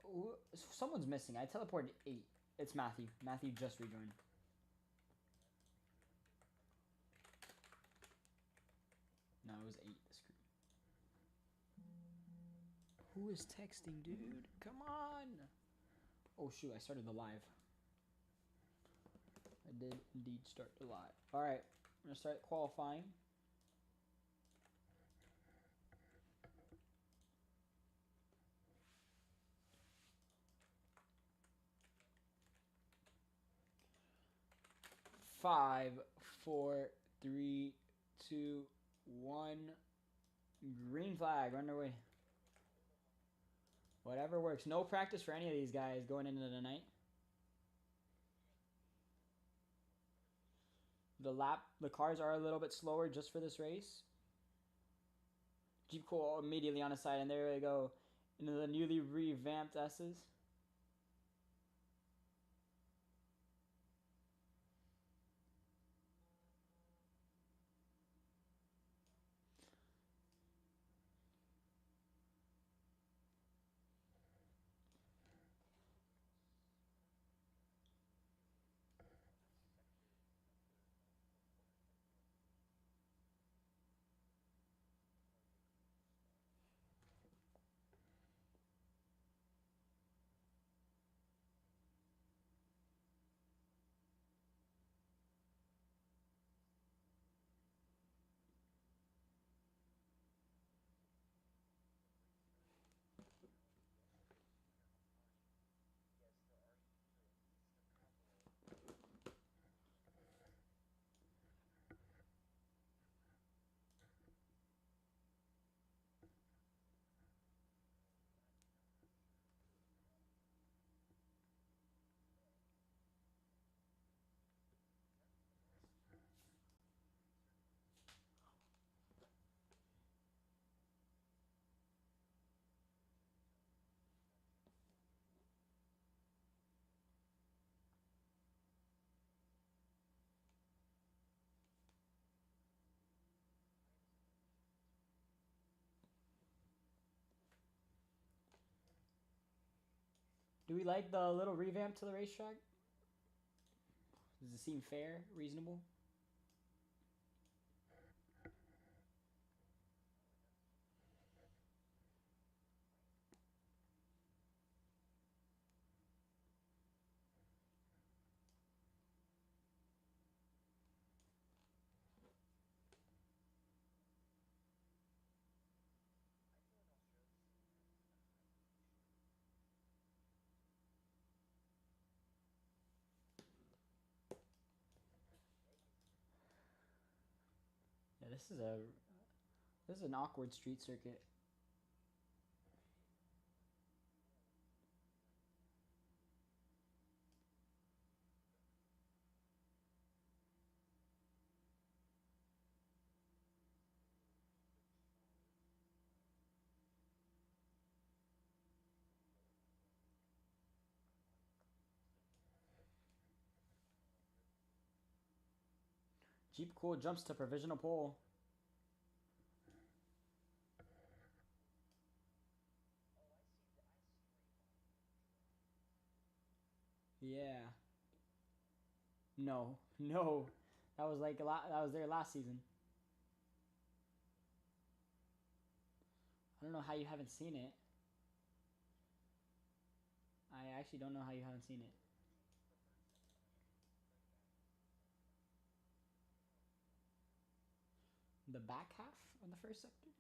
Ooh, someone's missing. I teleported 8. It's Matthew. Matthew just rejoined. No, it was 8 this group. Who is texting, dude? Come on. Oh, shoot. I started the live. I did indeed start the live. All right. I'm going to start qualifying. Five, 4, 3, 2, 1. Green flag. Run away. Whatever works. No practice for any of these guys going into the night. The cars are a little bit slower just for this race. Jeep Cool immediately on the side, and there we go into the newly revamped S's. Do we like the little revamp to the racetrack? Does it seem fair, reasonable? Yeah, this is an awkward street circuit. Jeep Cool jumps to provisional pole. Yeah. No. No. That was like that was there last season. I don't know how you haven't seen it. I actually don't know how you haven't seen it. The back half on the first sector?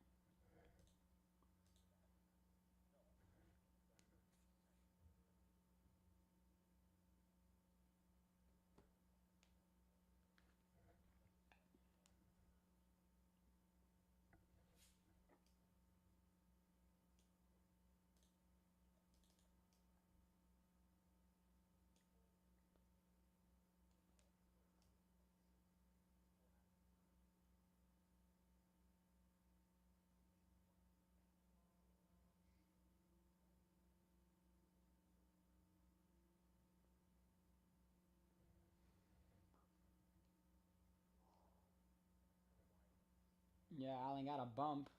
Yeah, Allen got a bump.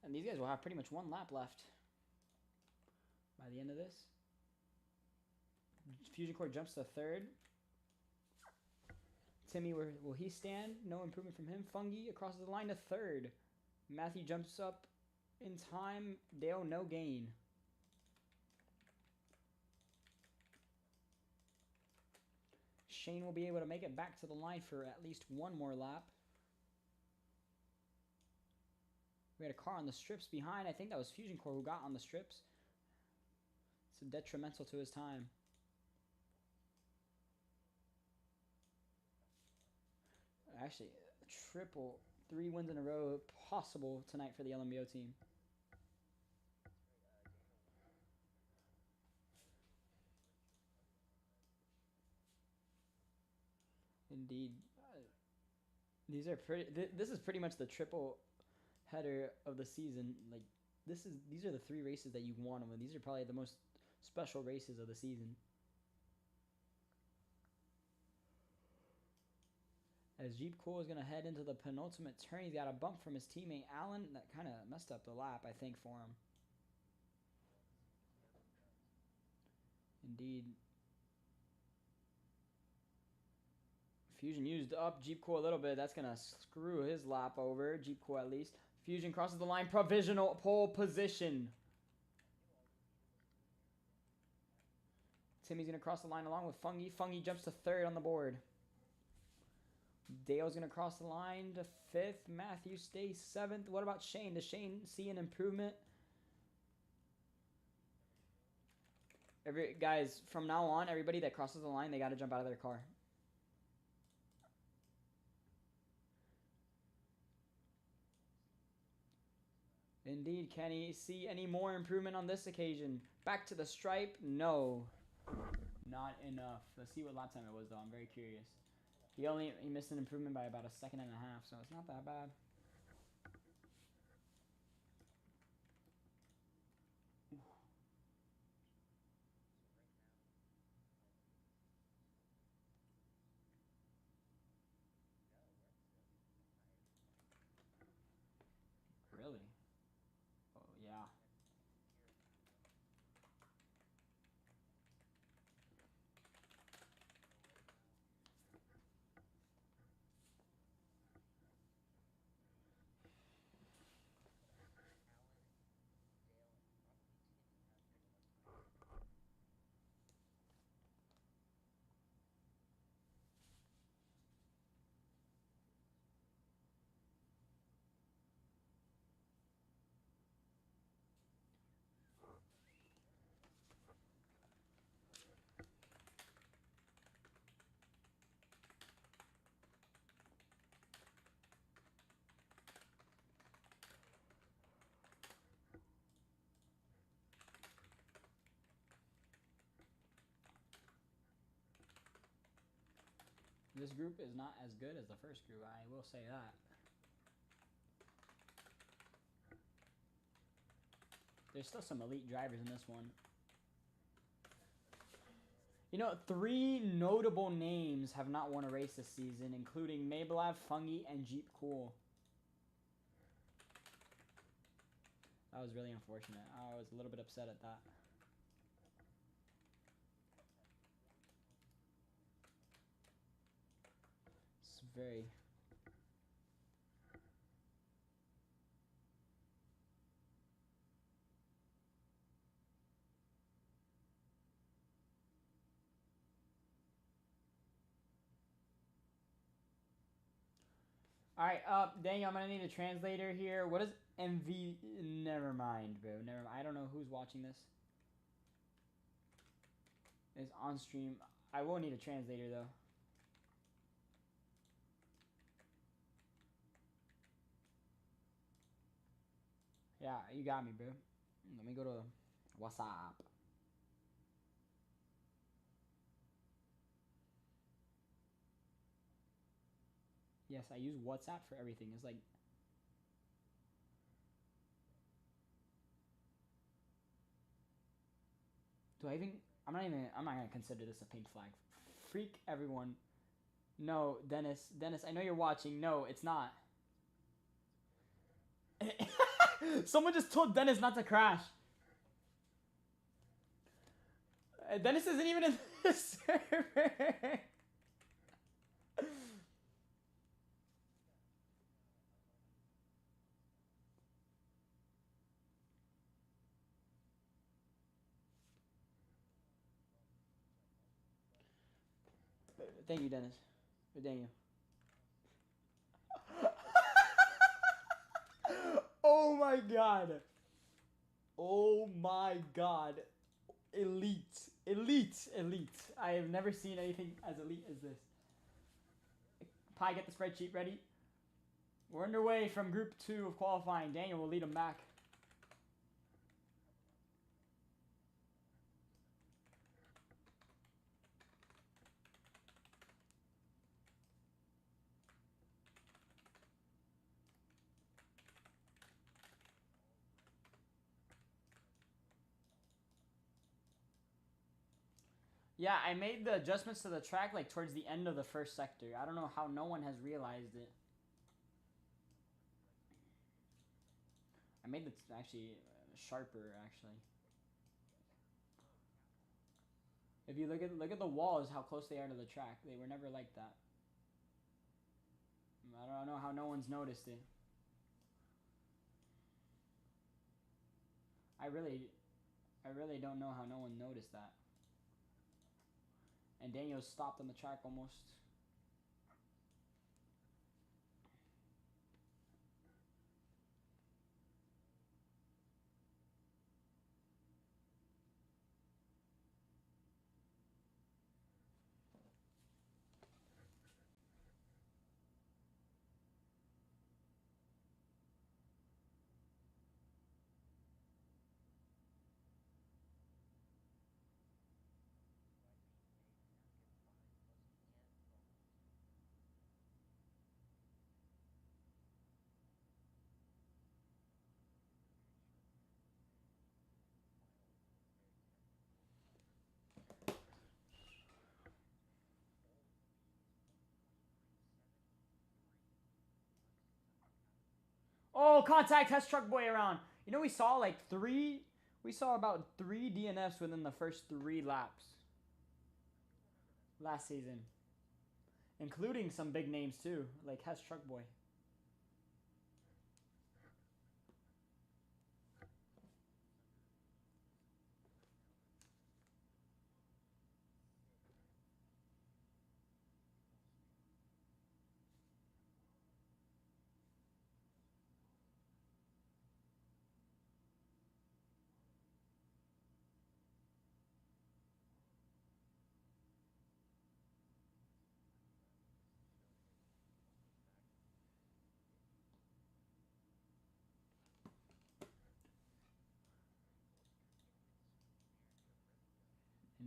And these guys will have pretty much one lap left by the end of this. Fusion Core jumps to third. Timmy, where will he stand? No improvement from him. Fungi across the line to third. Matthew jumps up in time. Dale, no gain. Shane will be able to make it back to the line for at least one more lap. We had a car on the strips behind. I think that was Fusion Core who got on the strips. It's detrimental to his time. Actually, triple, 3 wins in a row possible tonight for the LNBO team. Indeed. These are pretty. This is pretty much the triple header of the season. Like these are the 3 races that you want to win. These are probably the most special races of the season. As Jeep Cool is going to head into the penultimate turn, he's got a bump from his teammate Allen. That kind of messed up the lap, I think, for him. Indeed. Fusion used up Jeep Cool a little bit. That's going to screw his lap over. Jeep Cool at least. Fusion crosses the line. Provisional pole position. Timmy's going to cross the line along with Fungi. Fungi jumps to third on the board. Dale's going to cross the line to 5th. Matthew stays 7th. What about Shane? Does Shane see an improvement? Guys, from now on, everybody that crosses the line, they got to jump out of their car. Indeed. Can he see any more improvement on this occasion? Back to the stripe? No. Not enough. Let's see what lap time it was, though. I'm very curious. He missed an improvement by about 1.5 seconds, so it's not that bad. Really? Oh, yeah. This group is not as good as the first group, I will say that. There's still some elite drivers in this one. You know, 3 notable names have not won a race this season, including Mabelav, Fungi, and Jeep Cool. That was really unfortunate. I was a little bit upset at that. It's very... Alright, Daniel, I'm gonna need a translator here. What is MV? Never mind, bro. I don't know who's watching this. It's on stream. I will need a translator, though. Yeah, you got me, bro. Let me go to WhatsApp. Yes, I use WhatsApp for everything. It's like... Do I even... I'm not gonna consider this a pink flag. Freak everyone. No, Dennis, I know you're watching. No, it's not. Someone just told Dennis not to crash. Dennis isn't even in the server. Thank you, Dennis. Or Daniel. Oh my god. Oh my god. Elite. Elite. Elite. I have never seen anything as elite as this. Pi, get the spreadsheet ready. We're underway from group 2 of qualifying. Daniel will lead them back. Yeah, I made the adjustments to the track like towards the end of the first sector. I don't know how no one has realized it. I made it actually sharper actually. If you look at the walls, how close they are to the track. They were never like that. I don't know how no one's noticed it. I really don't know how no one noticed that. And Daniel stopped on the track almost. Oh, contact test truck boy around. You know, we saw about 3 DNFs within the first 3 laps last season, including some big names too, like Hess Truck Boy.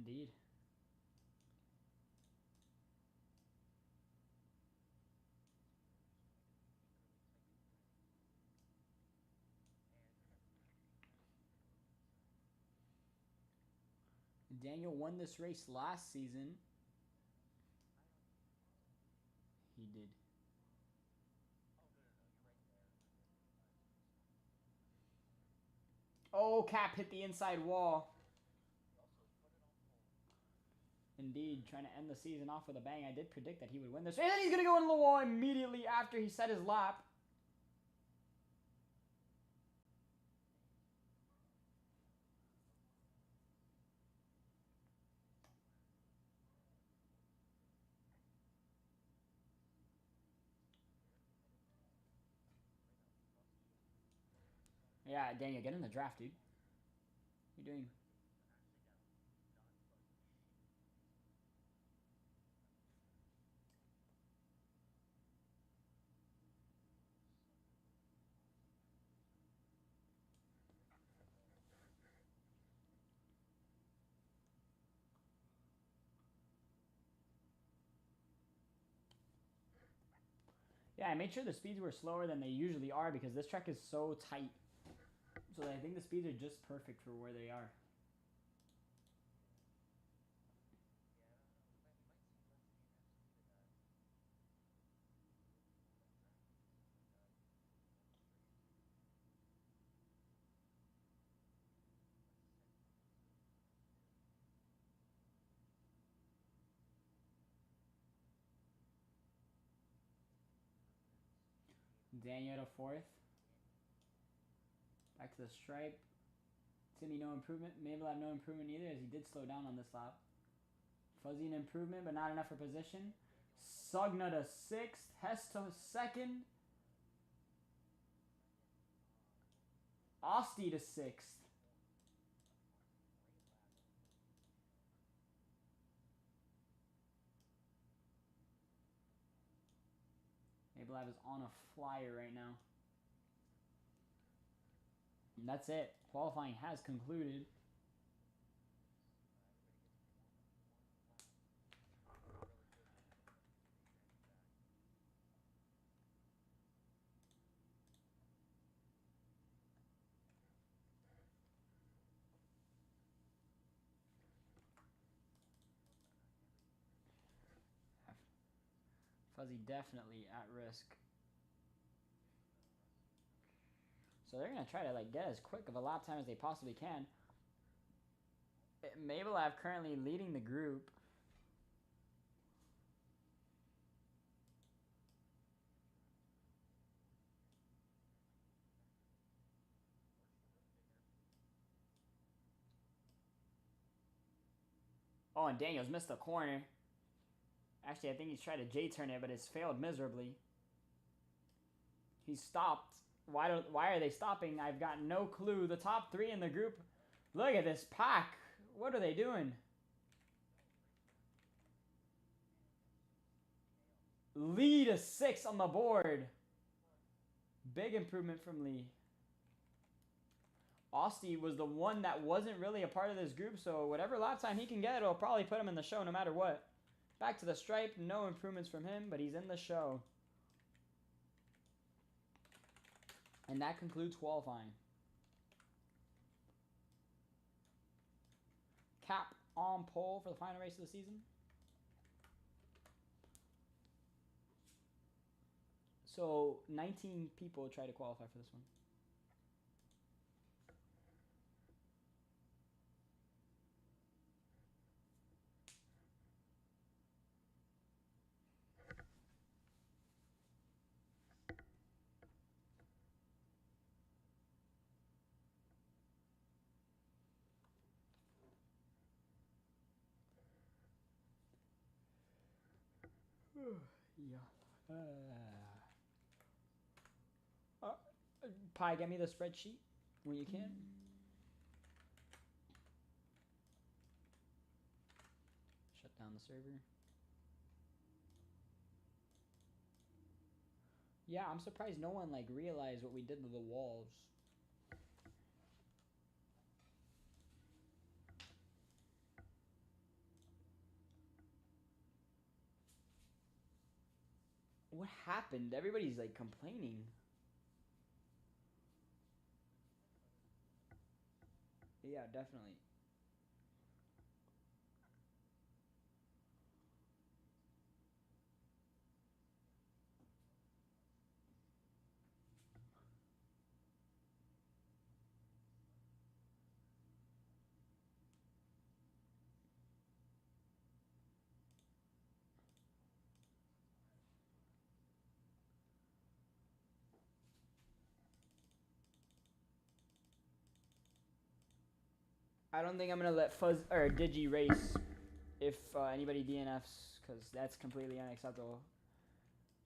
Indeed. Daniel won this race last season. He did. Oh, Cap hit the inside wall. Indeed, trying to end the season off with a bang. I did predict that he would win this. And then he's going to go into the wall immediately after he set his lap. Yeah, Daniel, get in the draft, dude. What are you doing? Yeah, I made sure the speeds were slower than they usually are because this track is so tight. So I think the speeds are just perfect for where they are. Daniel to 4th. Back to the stripe. It's going to be no improvement. Mabel have no improvement either, as he did slow down on this lap. Fuzzy an improvement, but not enough for position. Sugna to 6th. Hess to 2nd. Osti to 6th. Mabelab is on a flyer right now. And that's it. Qualifying has concluded. Fuzzy definitely at risk. So they're going to try to like get as quick of a lap time as they possibly can. Mabelab currently leading the group. Oh, and Daniels missed the corner. Actually, I think he's tried to J-turn it, but it's failed miserably. He's stopped. Why are they stopping? I've got no clue. The top 3 in the group. Look at this pack. What are they doing? Lee to 6 on the board. Big improvement from Lee. Osti was the one that wasn't really a part of this group, so whatever lap time he can get, it'll probably put him in the show no matter what. Back to the stripe, no improvements from him, but he's in the show. And that concludes qualifying. Cap on pole for the final race of the season. So 19 people try to qualify for this one. Yeah. Pi, get me the spreadsheet when you can. Shut down the server. Yeah, I'm surprised no one like realized what we did to the walls. What happened? Everybody's like complaining. Yeah, definitely. I don't think I'm gonna let Fuzz or Digi race if anybody DNFs, because that's completely unacceptable.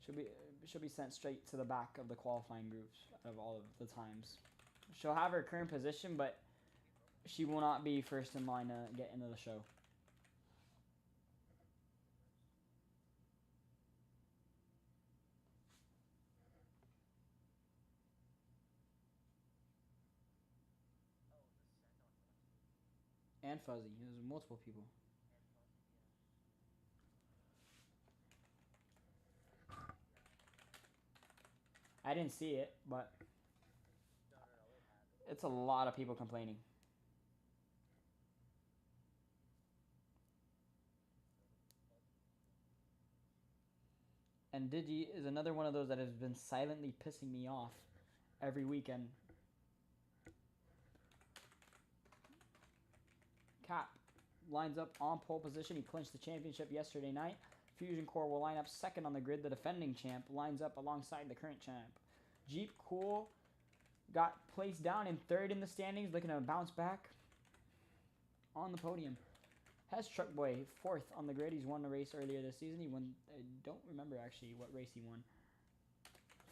Should be sent straight to the back of the qualifying groups out of all of the times. She'll have her current position, but she will not be first in line to get into the show. And Fuzzy. There's multiple people. I didn't see it, but it's a lot of people complaining. And Digi is another one of those that has been silently pissing me off every weekend. Cap lines up on pole position. He clinched the championship yesterday night. Fusion Core will line up second on the grid. The defending champ lines up alongside the current champ. Jeep Cool got placed down in 3rd in the standings, looking to bounce back on the podium. Has Truck Boy 4th on the grid. He's won a race earlier this season. He won, I don't remember actually what race he won.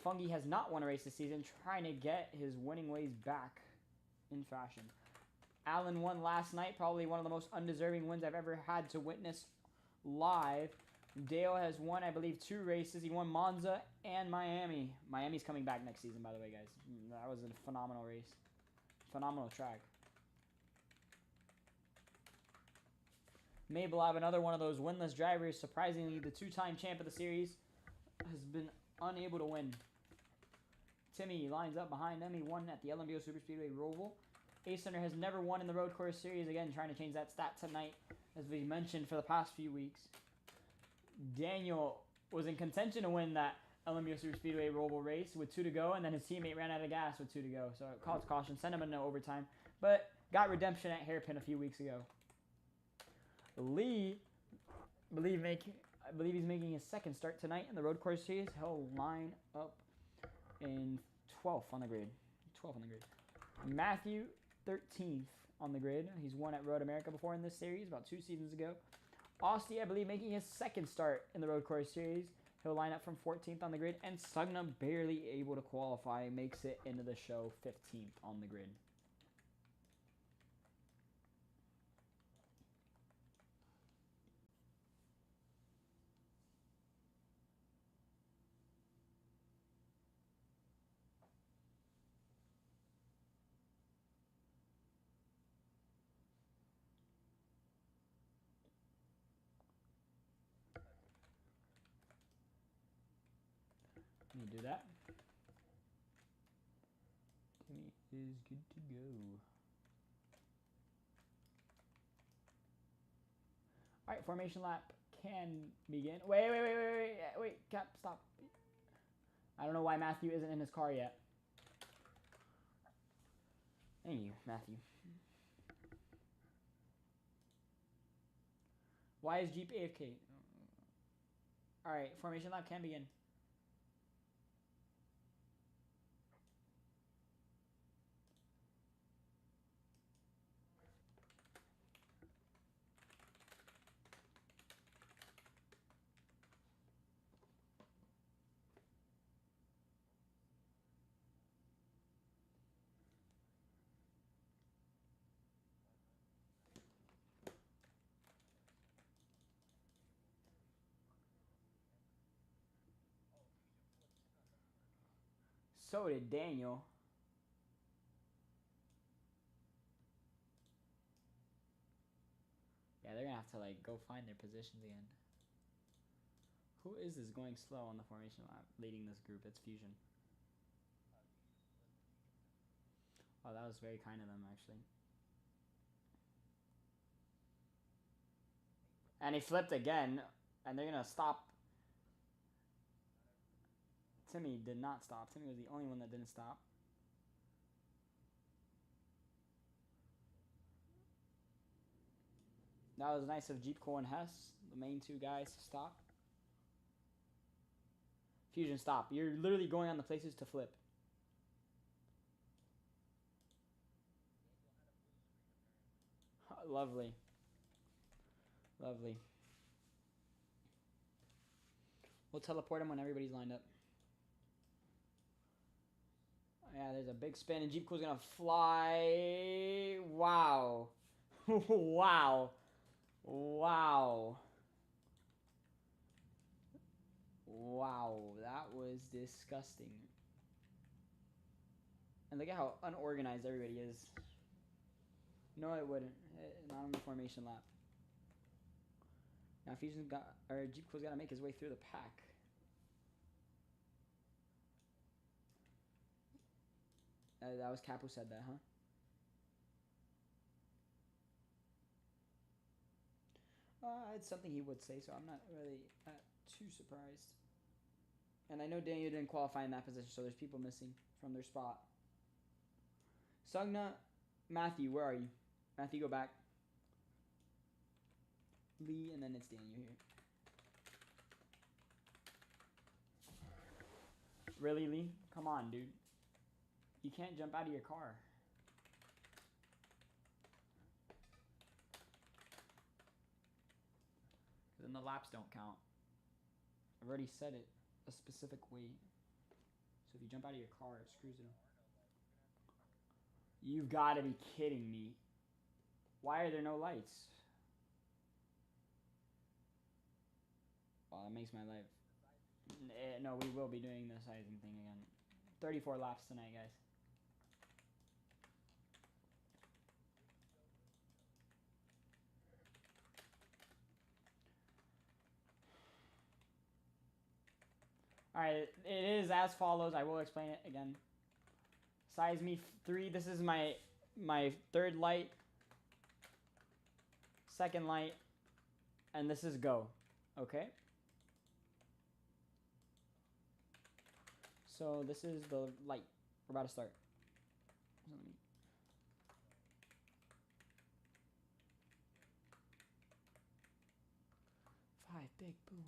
Fungi has not won a race this season, trying to get his winning ways back in fashion. Allen won last night, probably one of the most undeserving wins I've ever had to witness live. Dale has won, I believe, 2 races. He won Monza and Miami. Miami's coming back next season, by the way, guys. That was a phenomenal race. Phenomenal track. Mabel, I have another one of those winless drivers. Surprisingly, the 2-time champ of the series has been unable to win. Timmy lines up behind them. He won at the LNBO Superspeedway Roval. Ace Hunter has never won in the Road Course Series. Again, trying to change that stat tonight, as we mentioned for the past few weeks. Daniel was in contention to win that LNBO Superspeedway Roval race with 2 to go, and then his teammate ran out of gas with 2 to go. So it caused caution, sent him into overtime, but got redemption at Hairpin a few weeks ago. Lee, I believe he's making his 2nd start tonight in the Road Course Series. He'll line up in 12th on the grid. 12th on the grid. Matthew, 13th on the grid. He's won at Road America before in this series, about 2 seasons ago. Austin, I believe, making his 2nd start in the Road Course Series. He'll line up from 14th on the grid. And Sugna, barely able to qualify, makes it into the show 15th on the grid. Let me do that. Timmy is good to go. Alright, formation lap can begin. Wait, Cap, stop. I don't know why Matthew isn't in his car yet. Thank you, Matthew. Why is Jeep AFK? Alright, formation lap can begin. So did Daniel. Yeah, they're gonna have to like go find their positions again. Who is this going slow on the formation lap leading this group? It's Fusion. Oh, that was very kind of them, actually. And he flipped again, and they're gonna stop. Timmy did not stop. Timmy was the only one that didn't stop. That was nice of Jeep Cole and Hess, the main 2 guys, to stop. Fusion, stop. You're literally going on the places to flip. Lovely. Lovely. We'll teleport him when everybody's lined up. Yeah, there's a big spin, and Jeep Cool's gonna fly. Wow. Wow. Wow. Wow, that was disgusting. And look at how unorganized everybody is. No, it wouldn't. Not on the formation lap. Now Fusion's got, or Jeep Cool's got to make his way through the pack. That was Cap who said that, huh? It's something he would say, so I'm not really too surprised. And I know Daniel didn't qualify in that position, so there's people missing from their spot. Sugna, Matthew, where are you? Matthew, go back. Lee, and then it's Daniel here. Really, Lee? Come on, dude. You can't jump out of your car. Then the laps don't count. I've already said it a specific way. So if you jump out of your car, it screws it up. You've got to be kidding me. Why are there no lights? Well, that makes my life... No, we will be doing the sizing thing again. 34 laps tonight, guys. Alright, it is as follows. I will explain it again. Size me 3. This is my third light. Second light. And this is go. Okay? So this is the light. We're about to start. 5 big booms.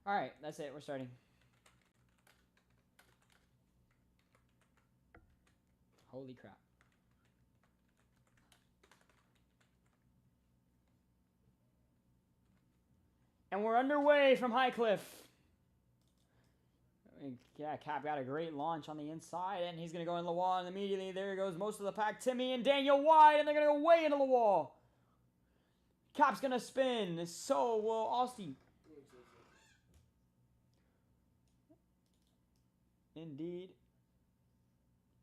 Alright, that's it. We're starting. Holy crap. And we're underway from Highcliff. Yeah, Cap got a great launch on the inside, and he's going to go in the wall, and immediately there goes most of the pack. Timmy and Daniel wide, and they're going to go way into the wall. Cap's going to spin. So will Austin. Indeed.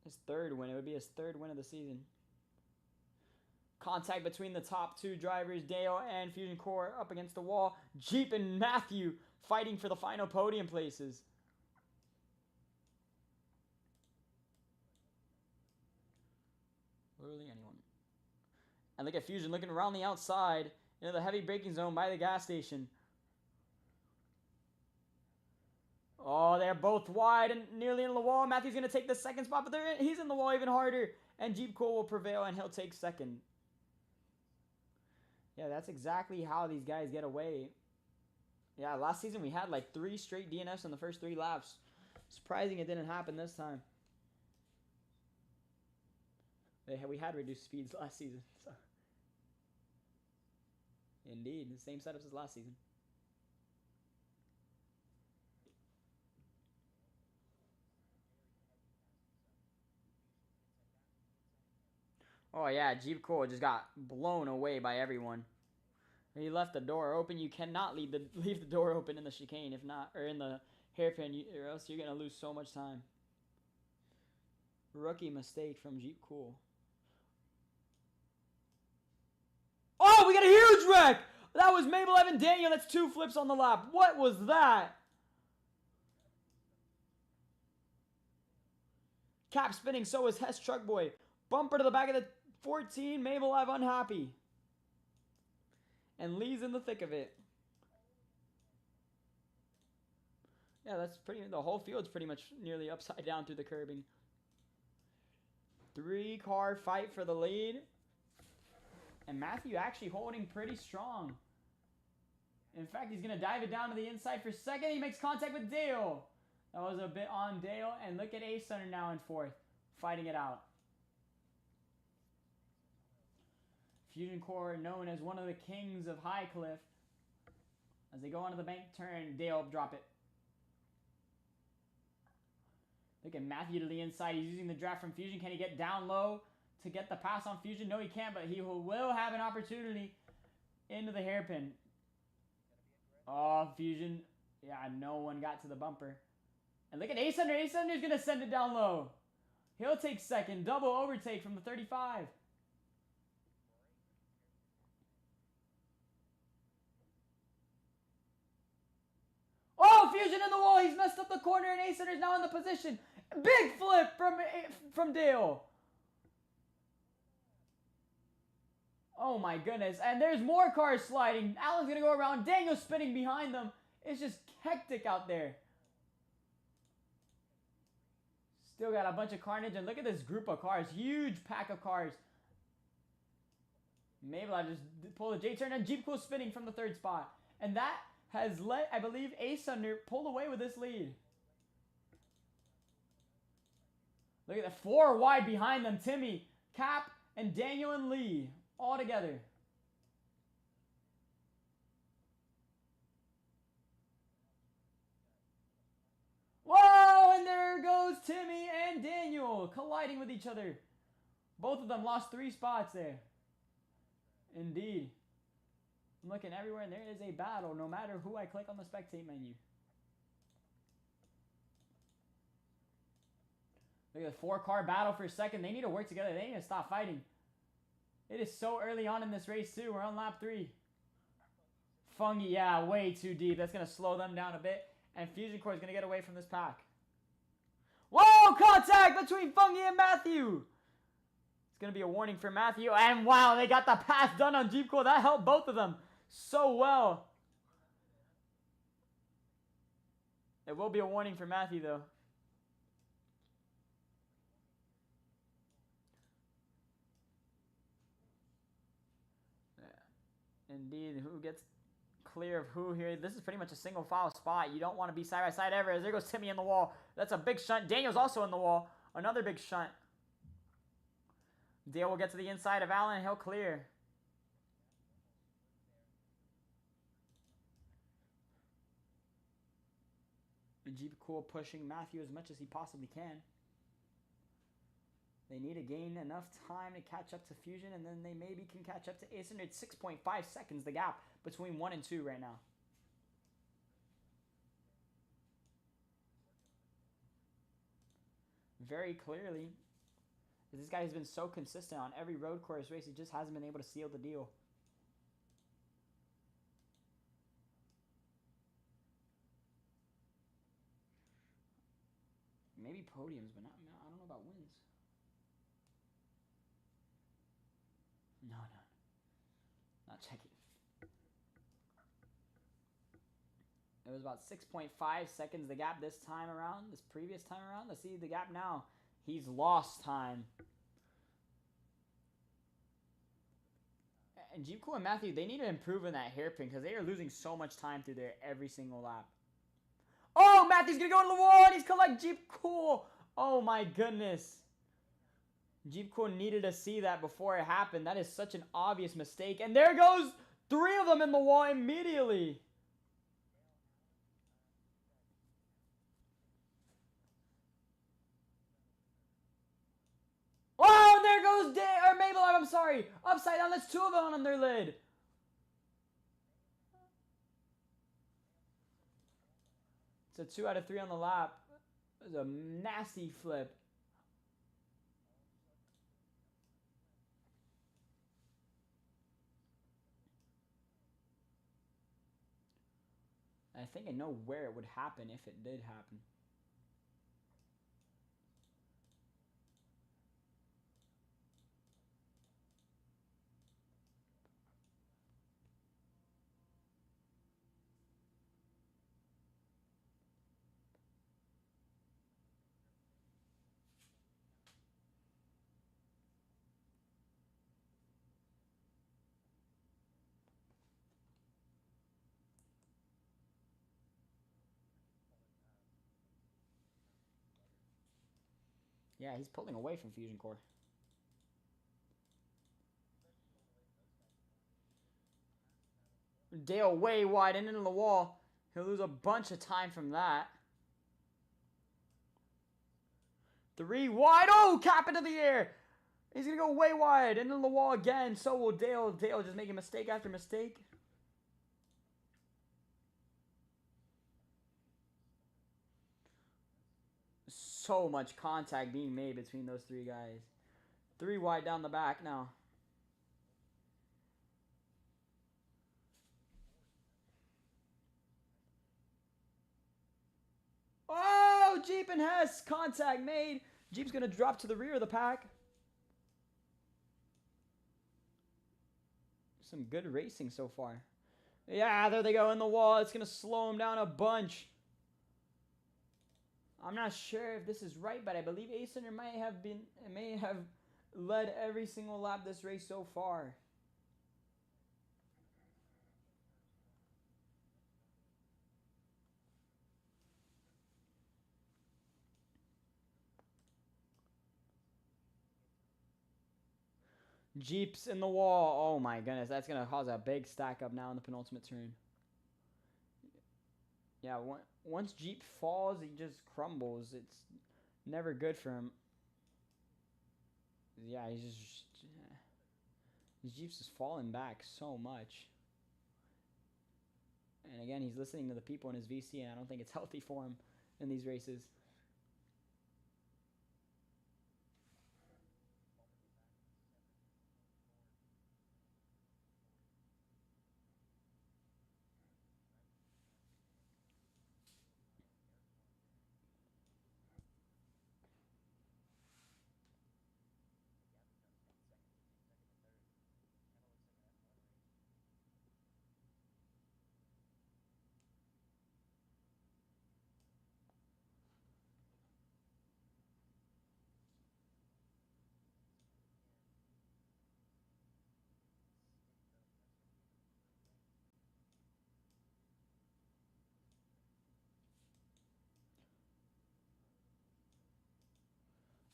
His third win. It would be his third win of the season. Contact between the top two drivers, Dale and Fusion Core, up against the wall. Jeep and Matthew fighting for the final podium places. Literally anyone. And look at Fusion looking around the outside into the heavy braking zone by the gas station. Oh, they're both wide and nearly in the wall. Matthew's going to take the second spot, but he's in the wall even harder. And Jeep Cool will prevail, and he'll take second. Yeah, that's exactly how these guys get away. Yeah, last season we had like 3 straight DNFs in the first 3 laps. Surprising it didn't happen this time. We had reduced speeds last season. So. Indeed, the same setups as last season. Oh yeah, Jeep Cool just got blown away by everyone. He left the door open. You cannot leave the door open in the chicane, if not, or in the hairpin, or else you're gonna lose so much time. Rookie mistake from Jeep Cool. Oh, we got a huge wreck! That was Mabel Evan Daniel. That's 2 flips on the lap. What was that? Cap spinning, so is Hess Truck Boy. Bumper to the back of the 14. Mabel Ev unhappy. And Lee's in the thick of it. Yeah, that's pretty. The whole field's pretty much nearly upside down through the curbing. 3-car fight for the lead. And Matthew actually holding pretty strong. In fact, he's going to dive it down to the inside for second. He makes contact with Dale. That was a bit on Dale. And look at Ace Center now in 4th. Fighting it out. Fusion Core known as one of the kings of Highcliff. As they go onto the bank turn, Dale drop it. Look at Matthew to the inside. He's using the draft from Fusion. Can he get down low to get the pass on Fusion? No, he can't, but he will have an opportunity into the hairpin. Oh, Fusion. Yeah, no one got to the bumper. And look at Ace Under. Ace Under is going to send it down low. He'll take second. Double overtake from the 35. Oh, Fusion in the wall. He's messed up the corner, and Ace Under is now in the position. Big flip from Dale. Oh my goodness. And there's more cars sliding. Alan's going to go around. Daniel's spinning behind them. It's just hectic out there. Still got a bunch of carnage. And look at this group of cars. Huge pack of cars. Maybe I just pull a J-turn. And Jeep Cool spinning from the third spot. And that has let, I believe, Ace Under pull away with this lead. Look at that. 4 wide behind them. Timmy, Cap, and Daniel and Lee. All together. Whoa! And there goes Timmy and Daniel colliding with each other. Both of them lost 3 spots there. Indeed. I'm looking everywhere and there is a battle no matter who I click on the spectate menu. Look at the 4-car battle for a second. They need to work together. They need to stop fighting. It is so early on in this race too. We're on lap 3. Fungi, yeah, way too deep. That's going to slow them down a bit. And Fusion Core is going to get away from this pack. Whoa! Contact between Fungi and Matthew. It's going to be a warning for Matthew. And wow, they got the pass done on Jeep Core. That helped both of them so well. It will be a warning for Matthew though. Indeed, who gets clear of who here? This is pretty much a single file spot. You don't want to be side by side ever. As there goes Timmy in the wall. That's a big shunt. Daniel's also in the wall. Another big shunt. Dale will get to the inside of Allen. He'll clear. Jeep Cool pushing Matthew as much as he possibly can. They need to gain enough time to catch up to Fusion, and then they maybe can catch up to Ace. And it's 6.5 seconds, the gap between 1 and 2 right now. Very clearly, this guy has been so consistent on every road course race, he just hasn't been able to seal the deal. Maybe podiums, but I don't know about wins. No. Not checking. It was about 6.5 seconds the gap this time around, this previous time around. Let's see the gap now. He's lost time. And Jeep Cool and Matthew, they need to improve in that hairpin because they are losing so much time through there every single lap. Oh, Matthew's going to go into the wall and he's collect Jeep Cool. Oh my goodness. Jeep Cool needed to see that before it happened. That is such an obvious mistake. And there goes 3 of them in the wall immediately. Oh, and there goes Mabel. I'm sorry. Upside down. That's 2 of them on their lid. It's a 2 out of 3 on the lap. It was a nasty flip. I think I know where it would happen if it did happen. Yeah, he's pulling away from Fusion Core. Dale way wide and into the wall. He'll lose a bunch of time from that. 3 wide. Oh, cap into the air. He's going to go way wide into the wall again. So will Dale. Dale just making mistake after mistake. So much contact being made between those 3 guys. 3 wide down the back now. Oh, Jeep and Hess. Contact made. Jeep's going to drop to the rear of the pack. Some good racing so far. Yeah, there they go in the wall. It's going to slow him down a bunch. I'm not sure if this is right, but I believe Ascender may have led every single lap this race so far. Jeeps in the wall. Oh my goodness, that's going to cause a big stack up now in the penultimate turn. Yeah, once Jeep falls, he just crumbles. It's never good for him. Yeah, his Jeep's just falling back so much. And again, he's listening to the people in his VC, and I don't think it's healthy for him in these races.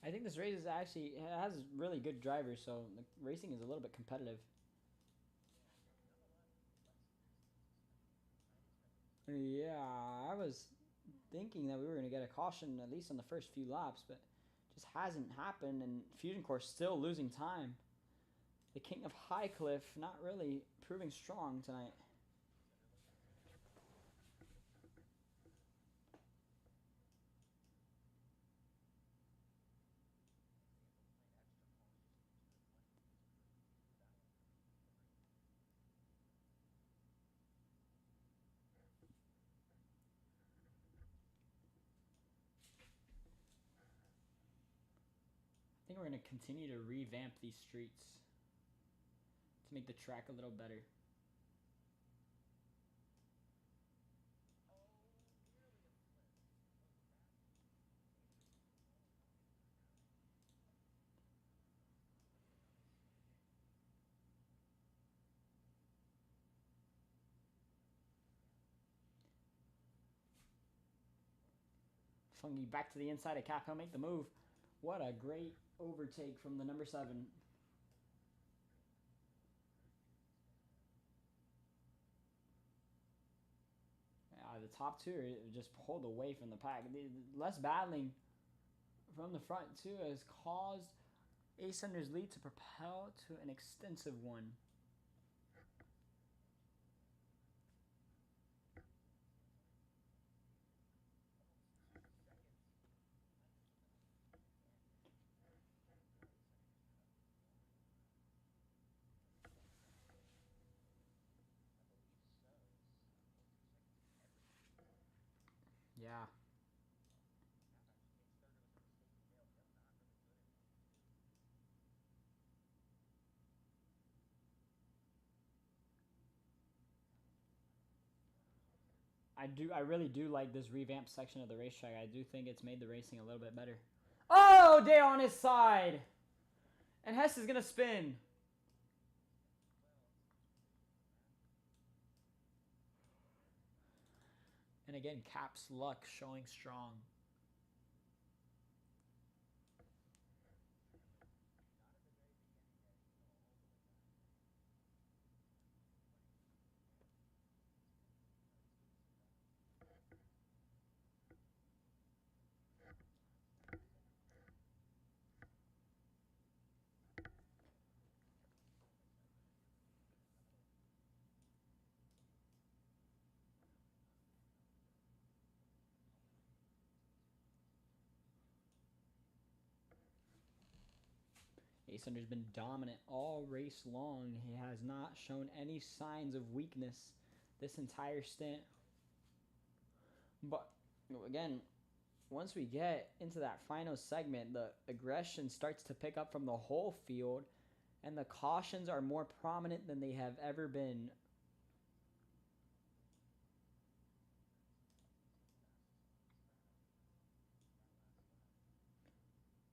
I think this race is actually has really good drivers, so the racing is a little bit competitive. Yeah, I was thinking that we were going to get a caution at least on the first few laps, but just hasn't happened, and Fusion Core still losing time. The King of Highcliff not really proving strong tonight. I think we're going to continue to revamp these streets to make the track a little better. Fungi back to the inside of Cap. He'll make the move. What a great overtake from the number 7. The top two are just pulled away from the pack. Less battling from the front too has caused Ascender's lead to propel to an extensive one. Yeah. I really do like this revamped section of the racetrack. I do think it's made the racing a little bit better. Oh, Day on his side. And Hess is going to spin. And again, Cap's luck showing strong. Ascender's been dominant all race long. He has not shown any signs of weakness this entire stint. But again, once we get into that final segment, the aggression starts to pick up from the whole field. And the cautions are more prominent than they have ever been.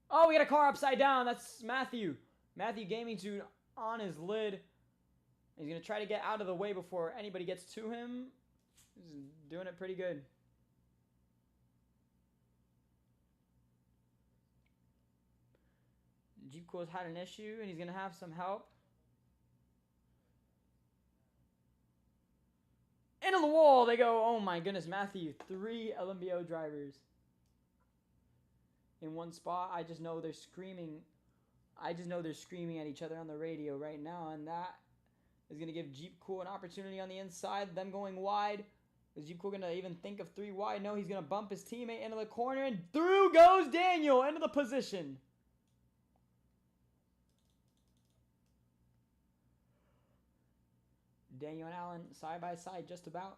Oh, we got a car upside down. That's Matthew. Matthew Gaming Tune on his lid. He's going to try to get out of the way before anybody gets to him. He's doing it pretty good. Jeep Cool's had an issue, and he's going to have some help. Into the wall they go. Oh my goodness, Matthew. 3 LNBO drivers in one spot. I just know they're screaming. I just know they're screaming at each other on the radio right now, and that is going to give Jeep Cool an opportunity on the inside. Them going wide. Is Jeep Cool going to even think of 3 wide? No, he's going to bump his teammate into the corner, and through goes Daniel into the position. Daniel and Allen side by side just about.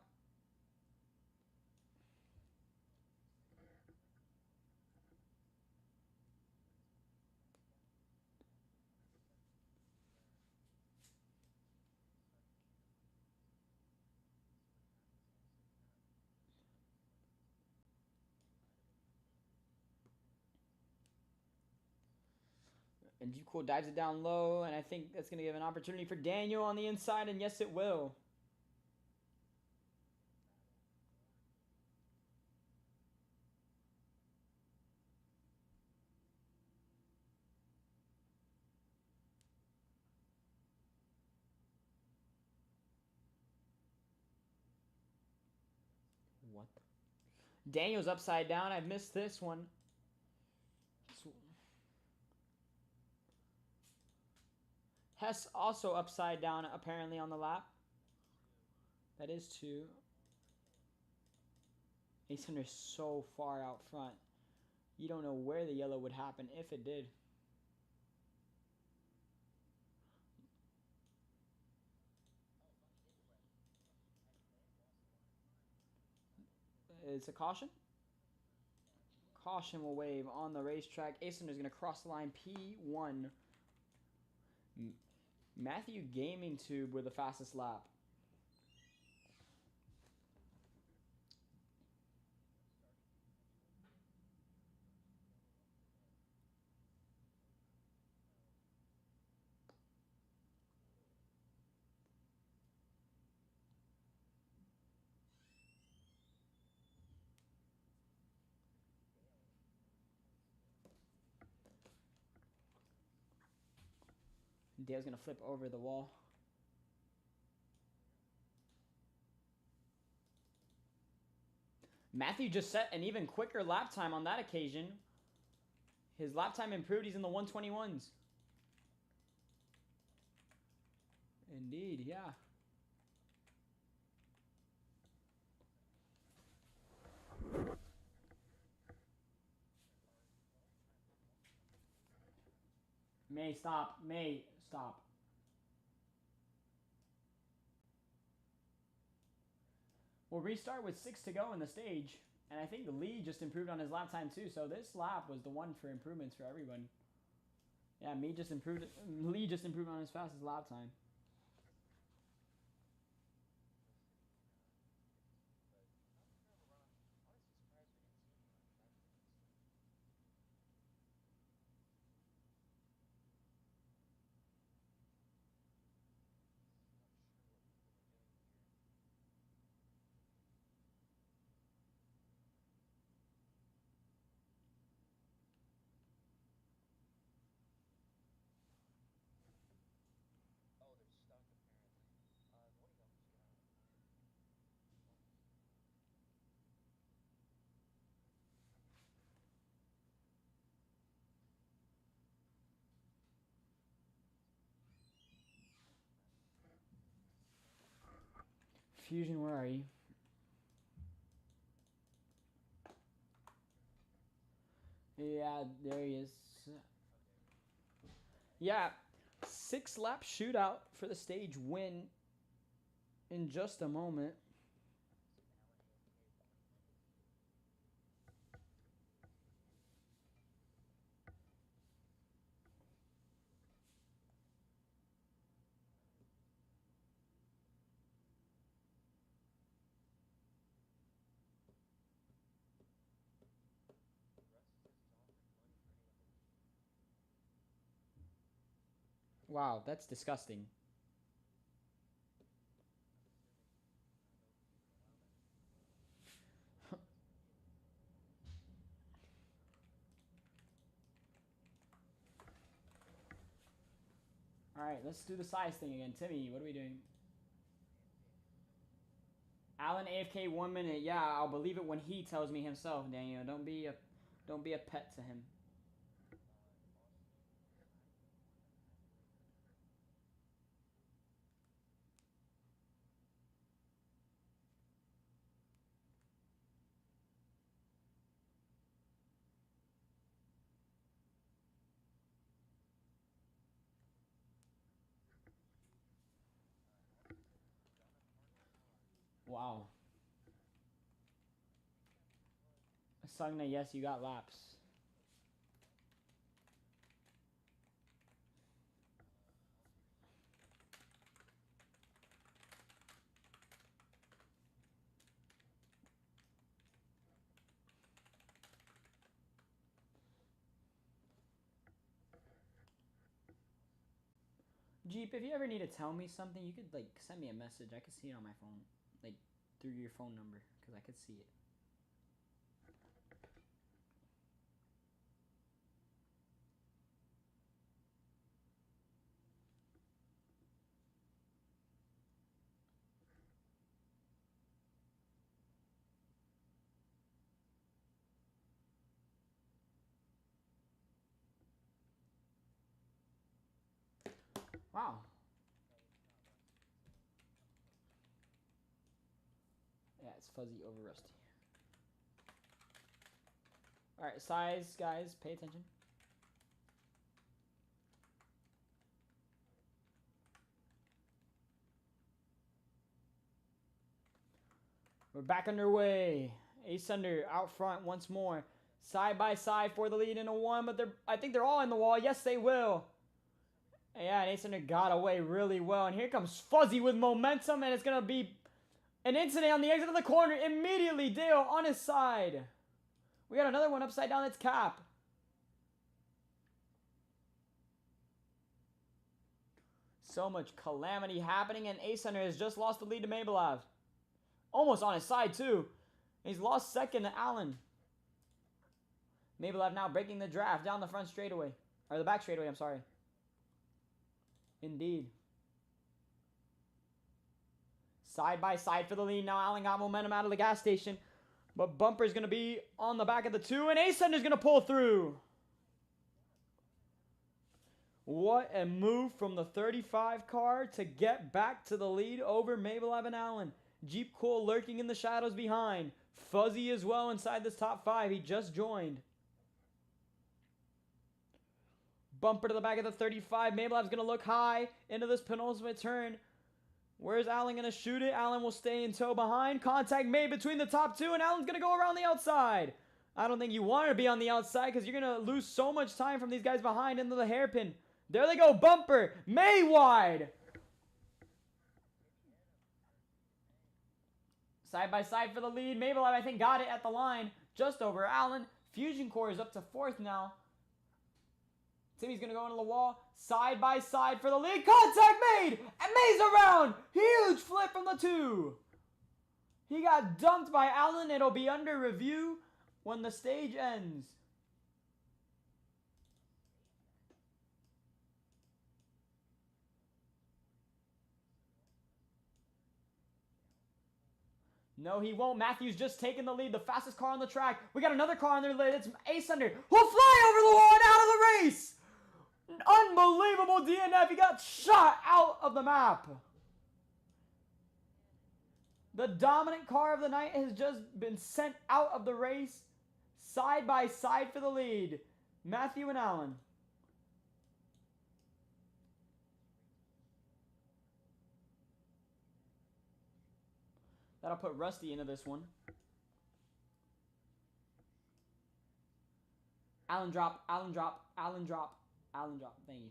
And Jeep Cool dives it down low, and I think that's going to give an opportunity for Daniel on the inside, and yes, it will. What? Daniel's upside down. I've missed this one. Hess also upside down apparently on the lap. That is 2. Ascender's so far out front. You don't know where the yellow would happen if it did. It's a caution. Caution will wave on the racetrack. Ascender's going to cross the line. P1. Matthew Gaming Tube with the fastest lap. Dale's going to flip over the wall. Matthew just set an even quicker lap time on that occasion. His lap time improved. He's in the 121s. Indeed, yeah. May stop. May stop. We'll restart with 6 to go in the stage. And I think Lee just improved on his lap time too. So this lap was the one for improvements for everyone. Yeah, Lee just improved on his fastest lap time. Fusion, where are you? Yeah, there he is. Yeah, 6-lap shootout for the stage win in just a moment. Wow, that's disgusting. Alright, let's do the size thing again. Timmy, what are we doing? Alan AFK 1 minute. Yeah, I'll believe it when he tells me himself, Daniel. Don't be a pet to him. Wow. Sugna, yes, you got laps. Jeep, if you ever need to tell me something, you could like send me a message. I could see it on my phone, like through your phone number, because I could see it. Wow. Yeah, it's fuzzy over rusty. All right, size, guys, pay attention. We're back underway. Ace under out front once more. Side by side for the lead in a one, but I think they're all in the wall. Yes, they will. Yeah, and Ace under got away really well. And here comes Fuzzy with momentum, and it's going to be an incident on the exit of the corner. Immediately, Dale on his side. We got another one upside down. That's Cap. So much calamity happening, and Ace under has just lost the lead to Mabelav. Almost on his side, too. He's lost second to Allen. Mabelav now breaking the draft down the front straightaway. Or the back straightaway, I'm sorry. Indeed. Side by side for the lead. Now Allen got momentum out of the gas station. But Bumper's going to be on the back of the two. And Ace Under's going to pull through. What a move from the 35 car to get back to the lead over Mabelav and Allen. Jeep Cool lurking in the shadows behind. Fuzzy as well inside this top five. He just joined. Bumper to the back of the 35. Mabelav's going to look high into this penultimate turn. Where's Allen going to shoot it? Allen will stay in tow behind. Contact made between the top two, and Allen's going to go around the outside. I don't think you want to be on the outside because you're going to lose so much time from these guys behind into the hairpin. There they go. Bumper. May wide. Side by side for the lead. Mabelav, I think, got it at the line. Just over Allen. Fusion Core is up to fourth now. Timmy's going to go into the wall. Side by side for the lead. Contact made. And May's around. Huge flip from the two. He got dumped by Allen. It'll be under review when the stage ends. No, he won't. Matthew's just taking the lead. The fastest car on the track. We got another car on their lead. It's Ace Under. He'll fly over the wall and out of the race. Unbelievable DNF. He got shot out of the map. The dominant car of the night has just been sent out of the race. Side by side for the lead. Matthew and Allen. That'll put Rusty into this one. Allen drop, Allen drop, Allen drop, Allen drop. Thank you.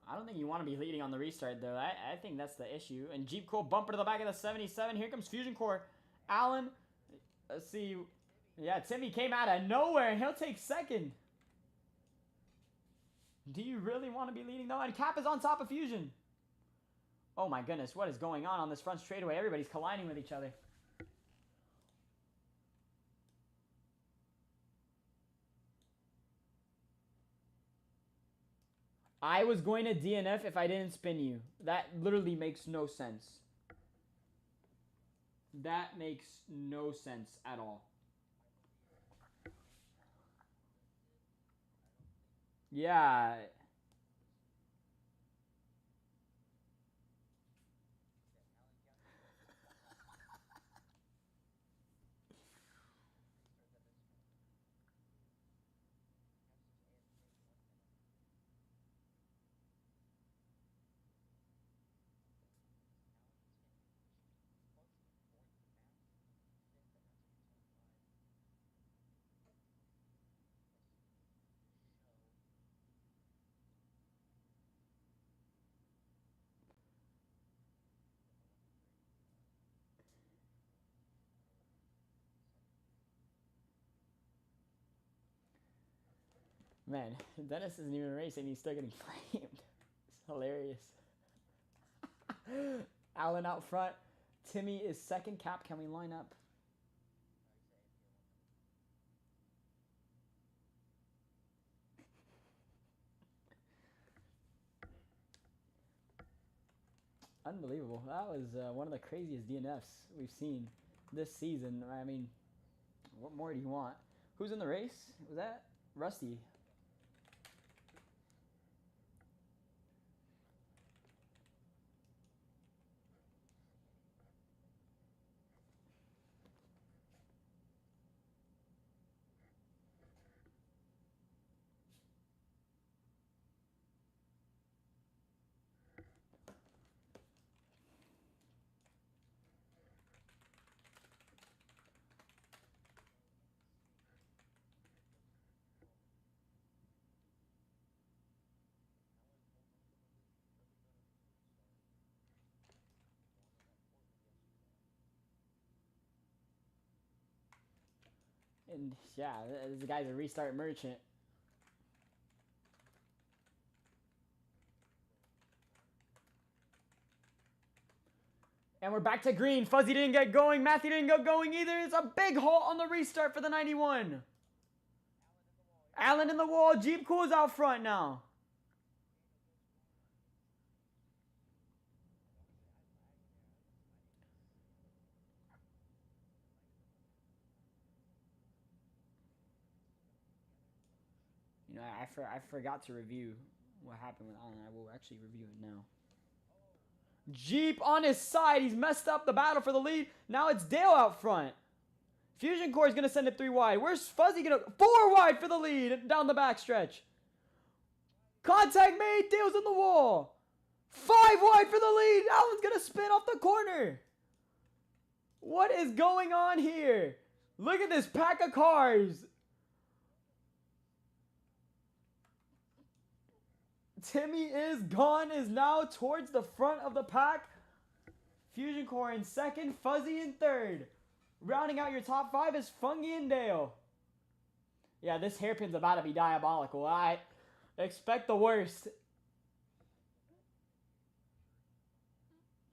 I don't think you want to be leading on the restart, though. I think that's the issue. And Jeep Core bumper to the back of the 77. Here comes Fusion Core. Allen Let's see. Yeah, Timmy came out of nowhere, and he'll take second. Do you really want to be leading, though? And Cap is on top of Fusion. Oh, my goodness. What is going on this front straightaway? Everybody's colliding with each other. I was going to DNF if I didn't spin you. That literally makes no sense. That makes no sense at all. Yeah. Man, Dennis isn't even racing. He's still getting flamed. It's hilarious. Alan out front. Timmy is second. Cap, can we line up? Unbelievable. That was one of the craziest DNFs we've seen this season. I mean, what more do you want? Who's in the race? Was that Rusty? And yeah, this guy's a restart merchant. And we're back to green. Fuzzy didn't get going. Matthew didn't get going either. It's a big halt on the restart for the 91. Allen in the wall. Jeep Cool's out front now. You know, I forgot to review what happened with Allen. I will actually review it now. Jeep on his side. He's messed up the battle for the lead. Now it's Dale out front. Fusion Core is going to send it 3 wide. Where's Fuzzy going to... 4 wide for the lead down the backstretch. Contact made. Dale's in the wall. 5 wide for the lead. Allen's going to spin off the corner. What is going on here? Look at this pack of cars. Timmy is gone, is now towards the front of the pack. Fusion Core in second, Fuzzy in third. Rounding out your top 5 is Fungi and Dale. Yeah, this hairpin's about to be diabolical. I expect the worst.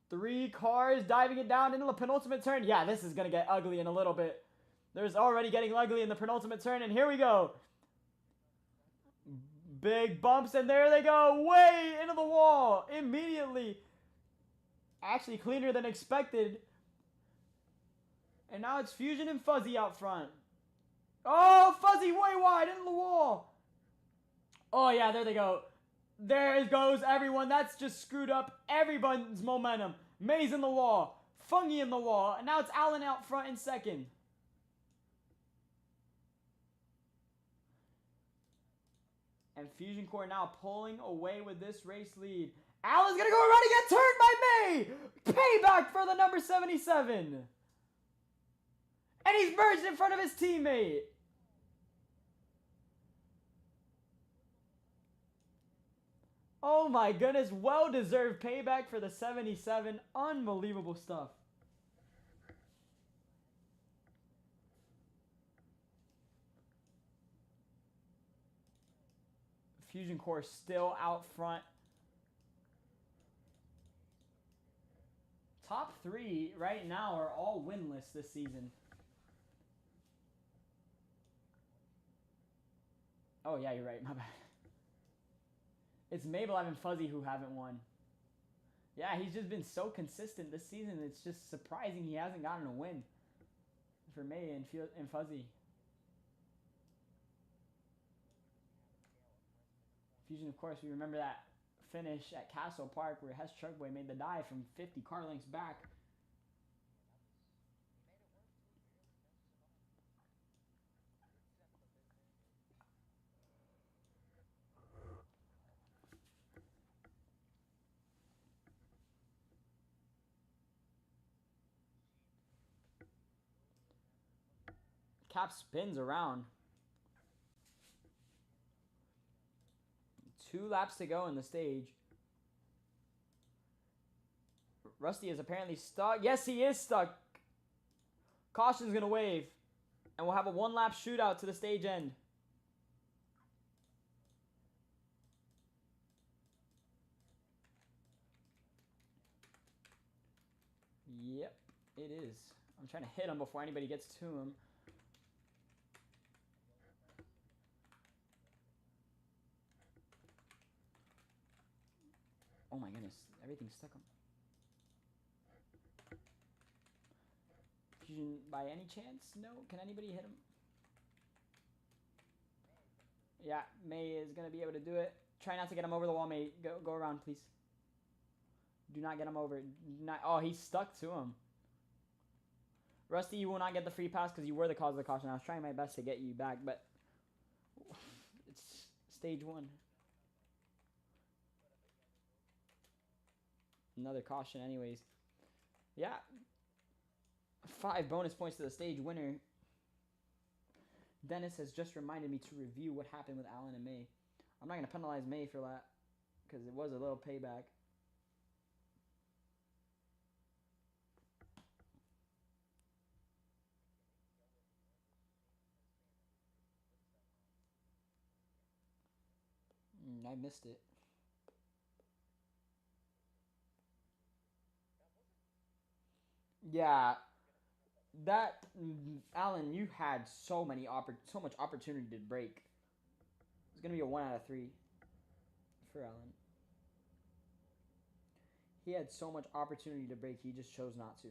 3 cars diving it down into the penultimate turn. Yeah, this is going to get ugly in a little bit. There's already getting ugly in the penultimate turn, and here we go. Big bumps, and there they go. Way into the wall. Immediately. Actually cleaner than expected. And now it's Fusion and Fuzzy out front. Oh, Fuzzy way wide into the wall. Oh, yeah, there they go. There goes everyone. That's just screwed up everyone's momentum. Maze in the wall. Fungi in the wall. And now it's Allen out front in second. And Fusion Core now pulling away with this race lead. Allen's going to go around and get turned by May. Payback for the number 77. And he's merged in front of his teammate. Oh my goodness. Well-deserved payback for the 77. Unbelievable stuff. Fusion Core still out front. Top 3 right now are all winless this season. Oh, yeah, you're right. My bad. It's Maybelline and Fuzzy who haven't won. Yeah, he's just been so consistent this season. It's just surprising he hasn't gotten a win for May and Fuzzy. Fusion, of course, we remember that finish at Castle Park where Hess Truckboy made the dive from 50 car lengths back. Cap spins around. 2 laps to go in the stage. Rusty is apparently stuck. Yes, he is stuck. Caution's going to wave. And we'll have a 1-lap shootout to the stage end. Yep, it is. I'm trying to hit him before anybody gets to him. Oh my goodness, everything's stuck on. Fusion by any chance? No? Can anybody hit him? Yeah, May is going to be able to do it. Try not to get him over the wall, May. Go around, please. Do not get him over. Oh, he's stuck to him. Rusty, you will not get the free pass because you were the cause of the caution. I was trying my best to get you back, but it's stage 1. Another caution anyways. Yeah. 5 bonus points to the stage winner. Dennis has just reminded me to review what happened with Alan and May. I'm not going to penalize May for that because it was a little payback. I missed it. Yeah, that Alan, you had so much opportunity to break. It's gonna be a 1 out of 3 for Alan. He had so much opportunity to break, he just chose not to.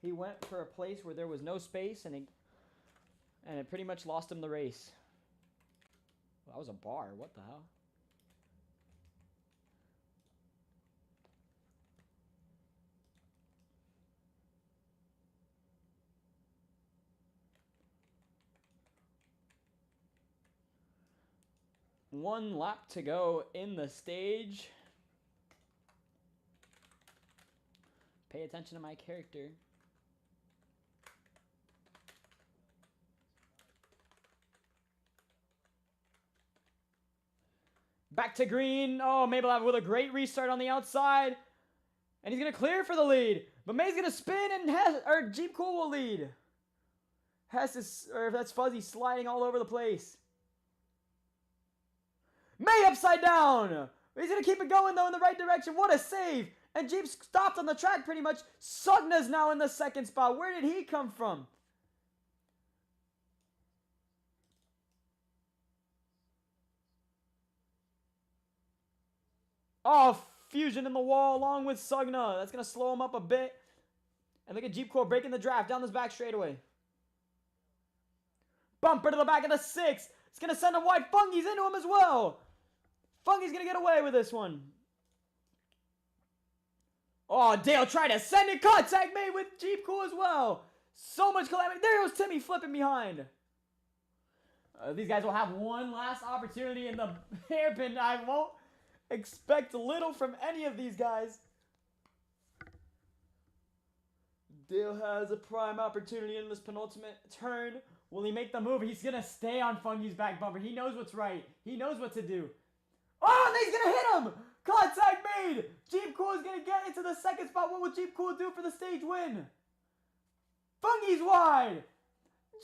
He went for a place where there was no space, and it pretty much lost him the race. Well, that was a bar. What the hell? One lap to go in the stage. Pay attention to my character. Back to green. Oh, Maybelline with a great restart on the outside. And he's going to clear for the lead. But May's going to spin and Jeep Cool will lead. Hess is, or if that's Fuzzy, sliding all over the place. May upside down. He's going to keep it going, though, in the right direction. What a save. And Jeep stopped on the track pretty much. Sugna's now in the second spot. Where did he come from? Oh, Fusion in the wall along with Sugna. That's going to slow him up a bit. And look at Jeep Core breaking the draft down this back straightaway. Bumper to the back of the 6. It's going to send him wide. Fungy's into him as well. Fungy's going to get away with this one. Oh, Dale tried to send it. Contact made with Jeep Cool as well. So much calamity. There goes Timmy flipping behind. These guys will have one last opportunity in the hairpin. I won't expect little from any of these guys. Dale has a prime opportunity in this penultimate turn. Will he make the move? He's going to stay on Fungy's back bumper. He knows what's right. He knows what to do. Oh, and he's going to hit him. Contact made. Jeep Cool is going to get into the second spot. What will Jeep Cool do for the stage win? Fungy's wide.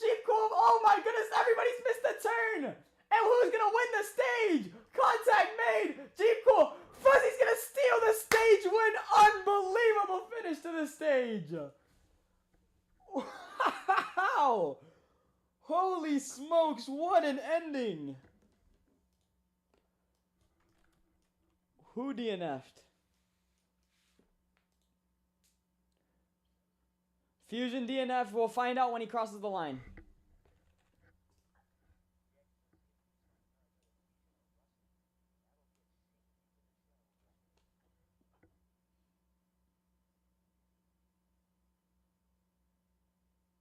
Jeep Cool. Oh my goodness, everybody's missed the turn. And who's going to win the stage? Contact made. Jeep Cool. Fuzzy's going to steal the stage win. Unbelievable finish to the stage. Wow. Holy smokes, what an ending. Who DNF'd? Fusion DNF. We'll find out when he crosses the line.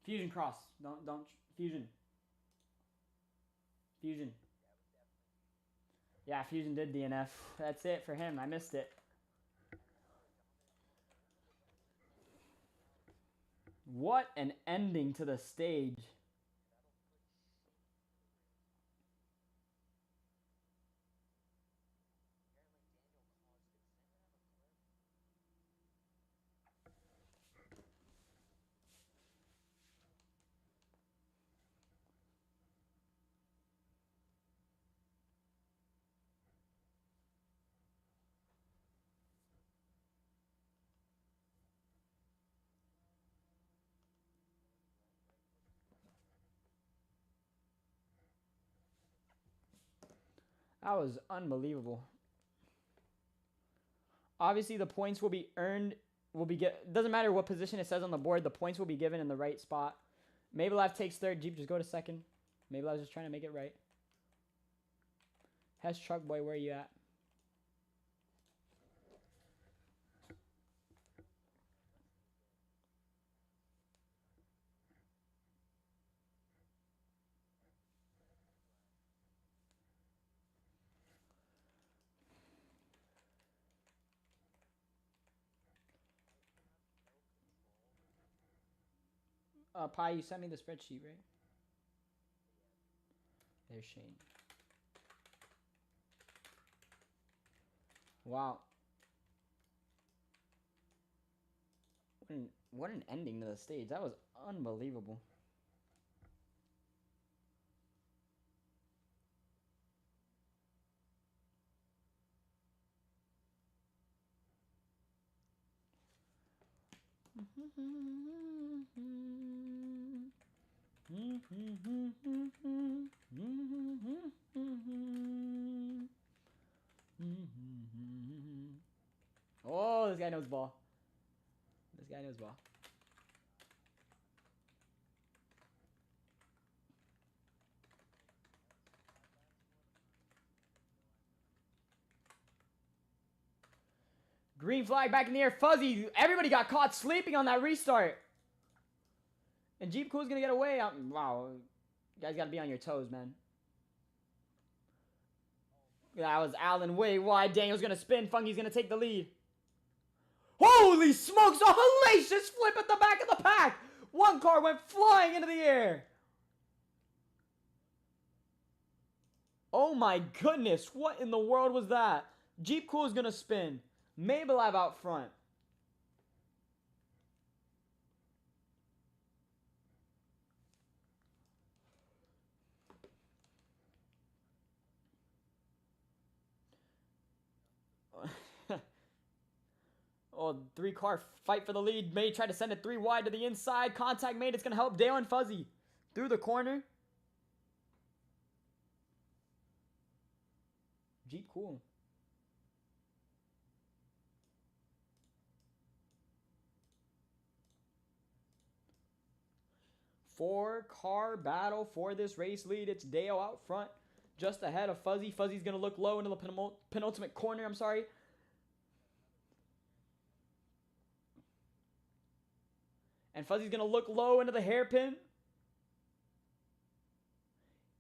Fusion cross. Don't Fusion. Fusion. Yeah, Fusion did DNF. That's it for him. I missed it. What an ending to the stage. That was unbelievable. Obviously, the points will be earned. Doesn't matter what position it says on the board. The points will be given in the right spot. Mabelive takes third. Jeep, just go to second. Mabelive's just trying to make it right. Hess Truck Boy, where are you at? Pi, you sent me the spreadsheet, right? There's Shane. Wow. What an ending to the stage. That was unbelievable. Oh, this guy knows ball. This guy knows ball. Green flag back in the air. Fuzzy. Everybody got caught sleeping on that restart. And Jeep Cool's going to get away. Wow. You guys got to be on your toes, man. That was Allen way wide. Daniel's going to spin. Funky's going to take the lead. Holy smokes. A hellacious flip at the back of the pack. One car went flying into the air. Oh my goodness. What in the world was that? Jeep Cool is going to spin. Mabelive out front. Oh, 3-car fight for the lead. May tried to send it 3 wide to the inside. Contact made. It's going to help Dale and Fuzzy. Through the corner. Jeep Cool. Four-car battle for this race lead. It's Dale out front, just ahead of Fuzzy. Fuzzy's going to look low into the penultimate corner. I'm sorry. And Fuzzy's going to look low into the hairpin.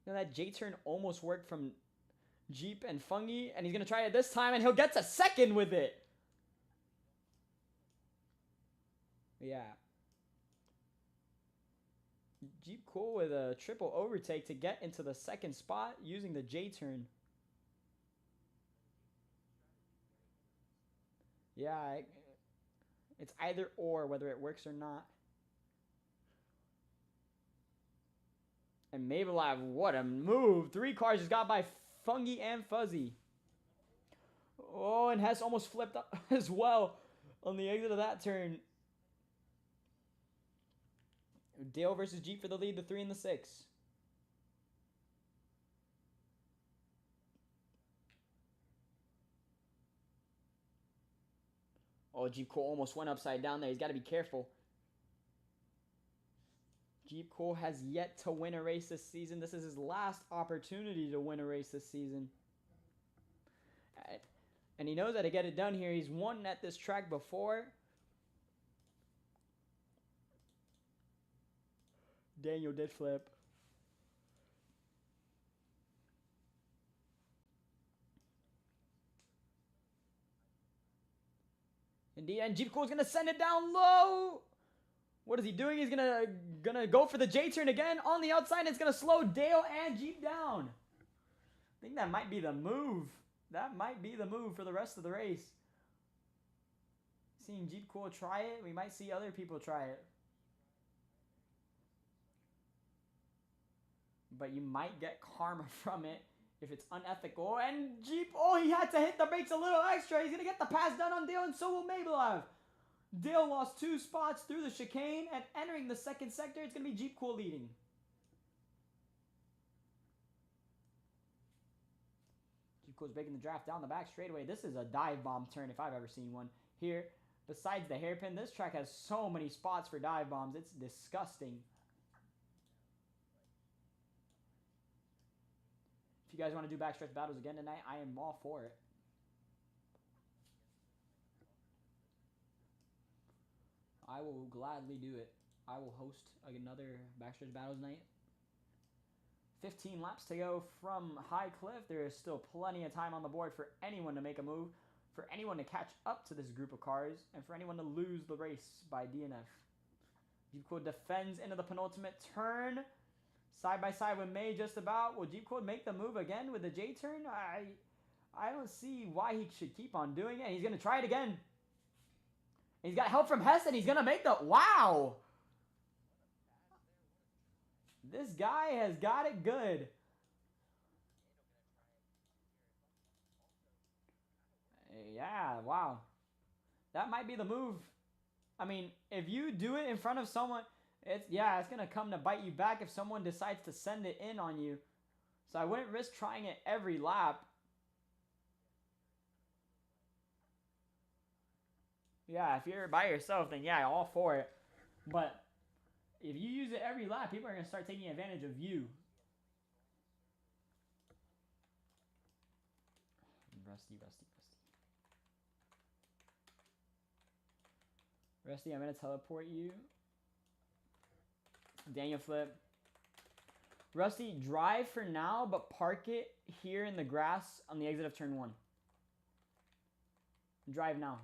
You know, that J-turn almost worked from Jeep and Fungy. And he's going to try it this time, and he'll get to second with it. Yeah. Jeep Cool with a triple overtake to get into the second spot using the J-turn. Yeah, it's either or whether it works or not. And Maybelline, what a move. 3 cars just got by Fungy and Fuzzy. Oh, and Hess almost flipped up as well on the exit of that turn. Dale versus Jeep for the lead, the 3 and the 6. Oh, Jeep Cole almost went upside down there. He's got to be careful. Jeep Cole has yet to win a race this season. This is his last opportunity to win a race this season. And he knows how to get it done here. He's won at this track before. Daniel did flip. Indeed, and Jeep Cole's gonna send it down low. What is he doing? He's gonna go for the J turn again on the outside. And it's gonna slow Dale and Jeep down. I think that might be the move. That might be the move for the rest of the race. Seeing Jeep Cole try it, we might see other people try it. But you might get karma from it if it's unethical. And Jeep, oh, he had to hit the brakes a little extra. He's gonna get the pass done on Dale, and so will Maybelline. Dale lost 2 spots through the chicane, and entering the second sector, it's gonna be Jeep Cole leading. Jeep Cole's breaking the draft down the back straightaway. This is a dive bomb turn if I've ever seen one. Here, besides the hairpin, this track has so many spots for dive bombs. It's disgusting. If you guys want to do backstretch battles again tonight, I am all for it. I will gladly do it. I will host another backstretch battles night. 15 laps to go from High Cliff. There is still plenty of time on the board for anyone to make a move, for anyone to catch up to this group of cars, and for anyone to lose the race by DNF. Jeep Code defends into the penultimate turn. Side by side with May just about. Will Jeep Code make the move again with the J turn? I don't see why he should keep on doing it. He's going to try it again. He's got help from Hess, and he's going to make the... Wow! This guy has got it good. Yeah, wow. That might be the move. I mean, if you do it in front of someone... it's going to come to bite you back if someone decides to send it in on you. So I wouldn't risk trying it every lap. Yeah, if you're by yourself, then yeah, all for it. But if you use it every lap, people are going to start taking advantage of you. Rusty. Rusty, I'm going to teleport you. Daniel flip. Rusty, drive for now, but park it here in the grass on the exit of turn 1. Drive now,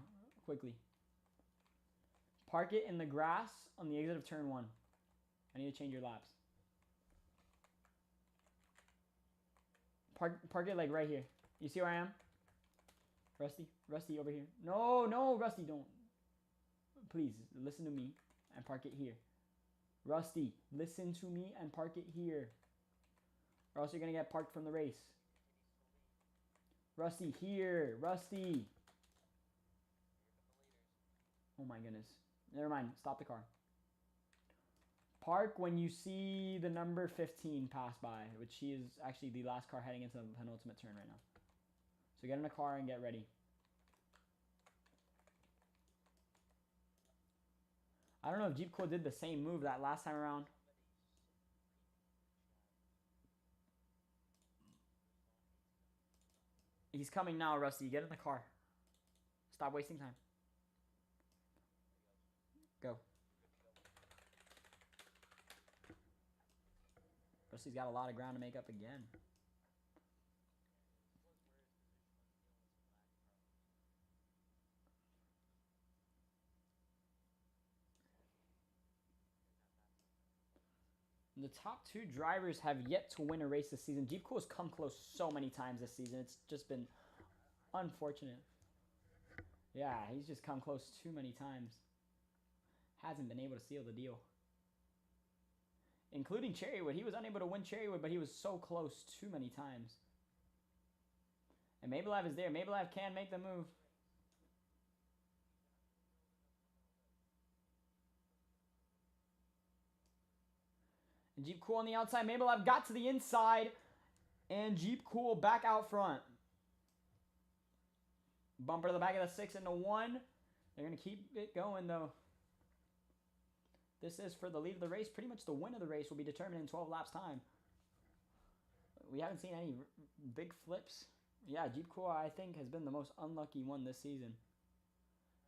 quickly. Park it in the grass on the exit of turn 1. I need to change your laps. Park it like right here. You see where I am? Rusty, over here. No, Rusty, don't. Please, listen to me and park it here. Rusty, listen to me and park it here. Or else you're going to get parked from the race. Rusty, here. Rusty. Oh my goodness. Never mind. Stop the car. Park when you see the number 15 pass by, which she is actually the last car heading into the penultimate turn right now. So get in the car and get ready. I don't know if Jeep Code did the same move that last time around. He's coming now, Rusty. Get in the car. Stop wasting time. Go. Rusty's got a lot of ground to make up again. The top 2 drivers have yet to win a race this season. Jeep Cool has come close so many times this season. It's just been unfortunate. Yeah, he's just come close too many times. Hasn't been able to seal the deal. including Cherrywood. He was unable to win Cherrywood, but he was so close too many times. And Mablev is there. Mablev can make the move. And Jeep Cool on the outside. Mablev got to the inside. And Jeep Cool back out front. Bumper to the back of the 6 into 1. They're going to keep it going, though. This is for the lead of the race. Pretty much the win of the race will be determined in 12 laps time. We haven't seen any big flips. Yeah, Jeep Cool, I think, has been the most unlucky one this season.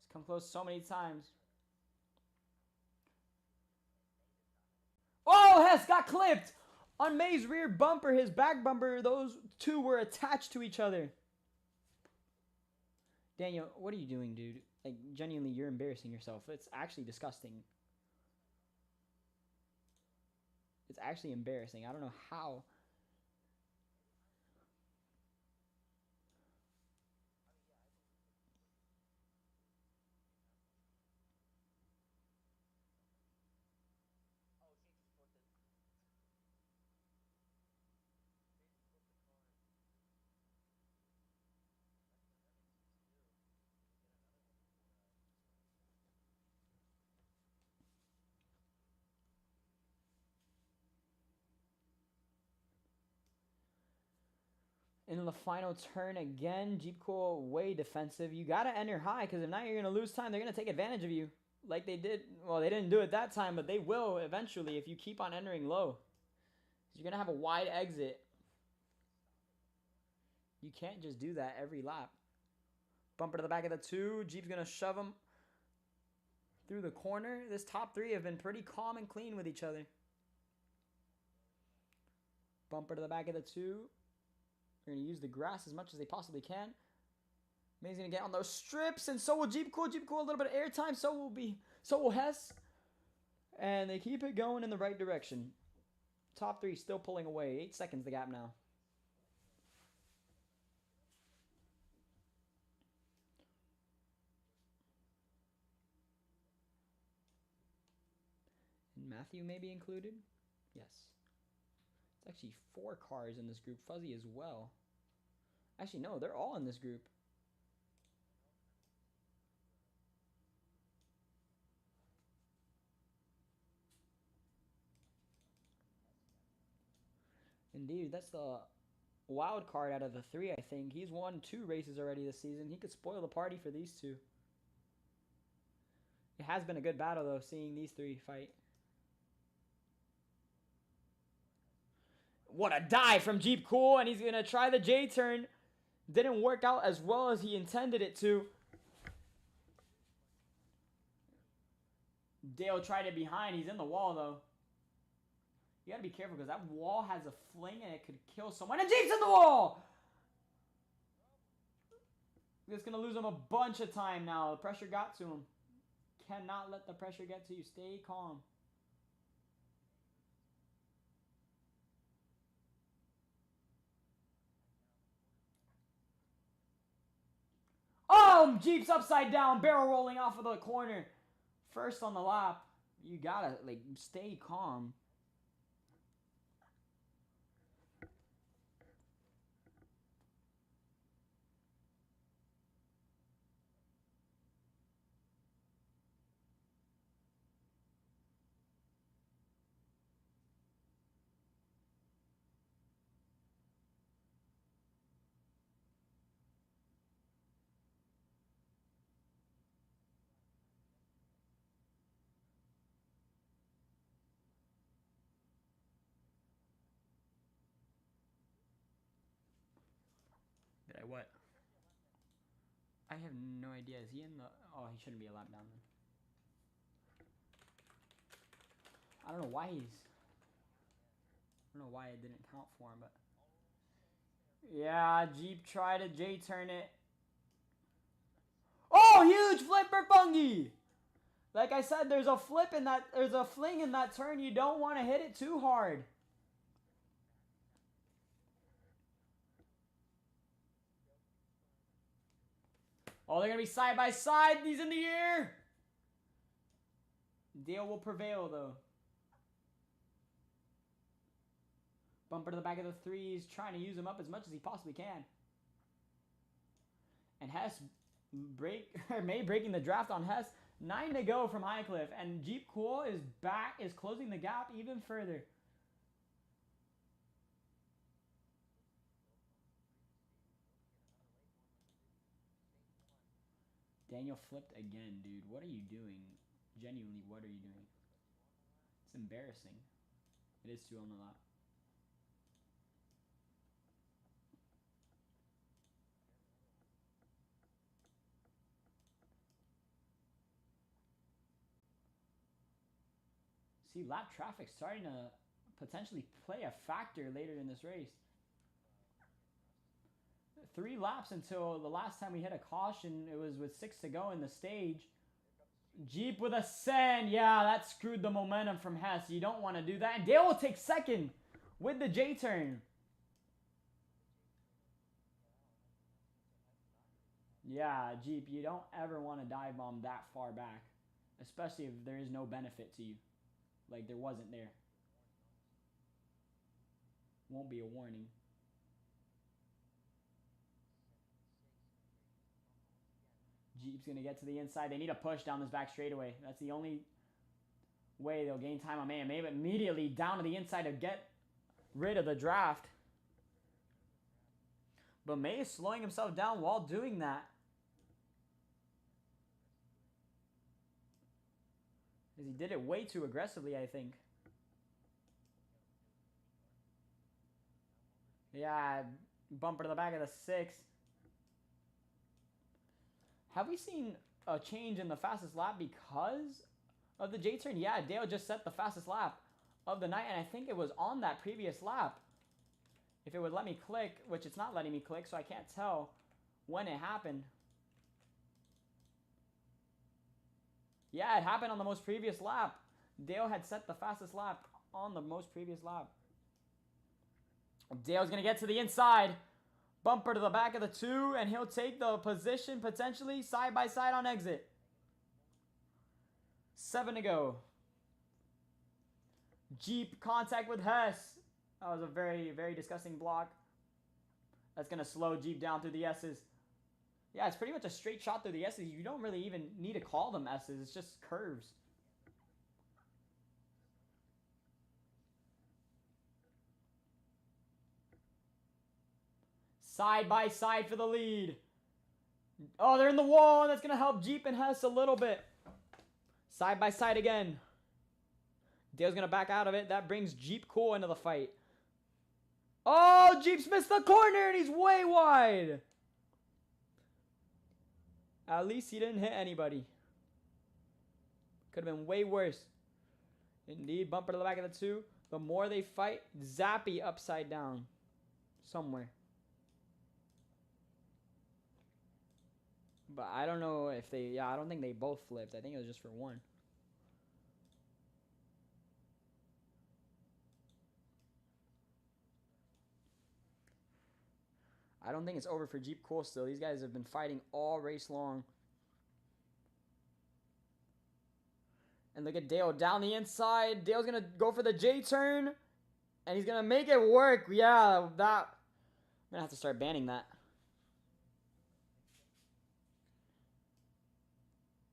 He's come close so many times. Oh, Hess got clipped! On May's rear bumper, his back bumper, those two were attached to each other. Daniel, what are you doing, dude? Like, genuinely, you're embarrassing yourself. It's actually disgusting. It's actually embarrassing. I don't know how. In the final turn again, Jeep Cool way defensive. You got to enter high because if not, you're going to lose time. They're going to take advantage of you like they did. Well, they didn't do it that time, but they will eventually if you keep on entering low. You're going to have a wide exit. You can't just do that every lap. Bumper to the back of the 2. Jeep's going to shove them through the corner. This top 3 have been pretty calm and clean with each other. Bumper to the back of the 2. They're going to use the grass as much as they possibly can. May's going to get on those strips, and so will Jeep Cool. Jeep Cool a little bit of airtime, so will Hess. And they keep it going in the right direction. Top 3 still pulling away. 8 seconds the gap now. And Matthew may be included? Yes. It's actually 4 cars in this group. Fuzzy as well. Actually, no, they're all in this group. Indeed, that's the wild card out of the 3, I think. He's won 2 races already this season. He could spoil the party for these 2. It has been a good battle, though, seeing these 3 fight. What a dive from Jeep Cool, and he's going to try the J-turn. Didn't work out as well as he intended it to. Dale tried it behind. He's in the wall, though. You gotta be careful because that wall has a fling and it could kill someone. And Jeep's in the wall! It's gonna lose him a bunch of time now. The pressure got to him. Cannot let the pressure get to you. Stay calm. Oh, Jeep's upside down, barrel rolling off of the corner. First on the lap. You gotta, like, stay calm. Did I what? I have no idea. Is he in the... Oh, he shouldn't be a lap down then. I don't know why he's... I don't know why it didn't count for him, but... Yeah, Jeep tried to J-turn it. Oh, huge flip for Fungi! Like I said, there's a flip in that... There's a fling in that turn. You don't want to hit it too hard. Oh, they're going to be side by side. He's in the air. Dale will prevail, though. Bumper to the back of the threes, trying to use him up as much as he possibly can. And Hess May breaking the draft on Hess. 9 to go from Highcliff, and Jeep Cool is closing the gap even further. Daniel flipped again, dude. What are you doing? Genuinely, what are you doing? It's embarrassing. It is 2 on the lap. See, lap traffic starting to potentially play a factor later in this race. 3 laps until the last time we hit a caution. It was with 6 to go in the stage. Jeep with a send. Yeah, that screwed the momentum from Hess. You don't want to do that. And Dale will take second with the J-turn. Yeah, Jeep, you don't ever want to dive bomb that far back. Especially if there is no benefit to you. Like there wasn't there. Won't be a warning. Jeep's going to get to the inside. They need a push down this back straightaway. That's the only way they'll gain time on May. And May immediately down to the inside to get rid of the draft. But May is slowing himself down while doing that. Because he did it way too aggressively, I think. Yeah, bumper to the back of the 6. Have we seen a change in the fastest lap because of the J-turn? Yeah, Dale just set the fastest lap of the night, and I think it was on that previous lap. If it would let me click, which it's not letting me click, so I can't tell when it happened. Yeah, it happened on the most previous lap. Dale had set the fastest lap on the most previous lap. Dale's going to get to the inside. Bumper to the back of the 2, and he'll take the position potentially side by side on exit. 7 to go. Jeep contact with Hess. That was a very, very disgusting block. That's going to slow Jeep down through the S's. Yeah, it's pretty much a straight shot through the S's. You don't really even need to call them S's. It's just curves. Side by side for the lead. Oh, they're in the wall. That's going to help Jeep and Hess a little bit. Side by side again. Dale's going to back out of it. That brings Jeep Cool into the fight. Oh, Jeep's missed the corner and he's way wide. At least he didn't hit anybody. Could have been way worse. Indeed, bumper to the back of the 2. The more they fight, Zappy upside down. Somewhere. But I don't know if they... Yeah, I don't think they both flipped. I think it was just for one. I don't think it's over for Jeep Cool still. These guys have been fighting all race long. And look at Dale down the inside. Dale's going to go for the J-turn. And he's going to make it work. Yeah, that... I'm going to have to start banning that.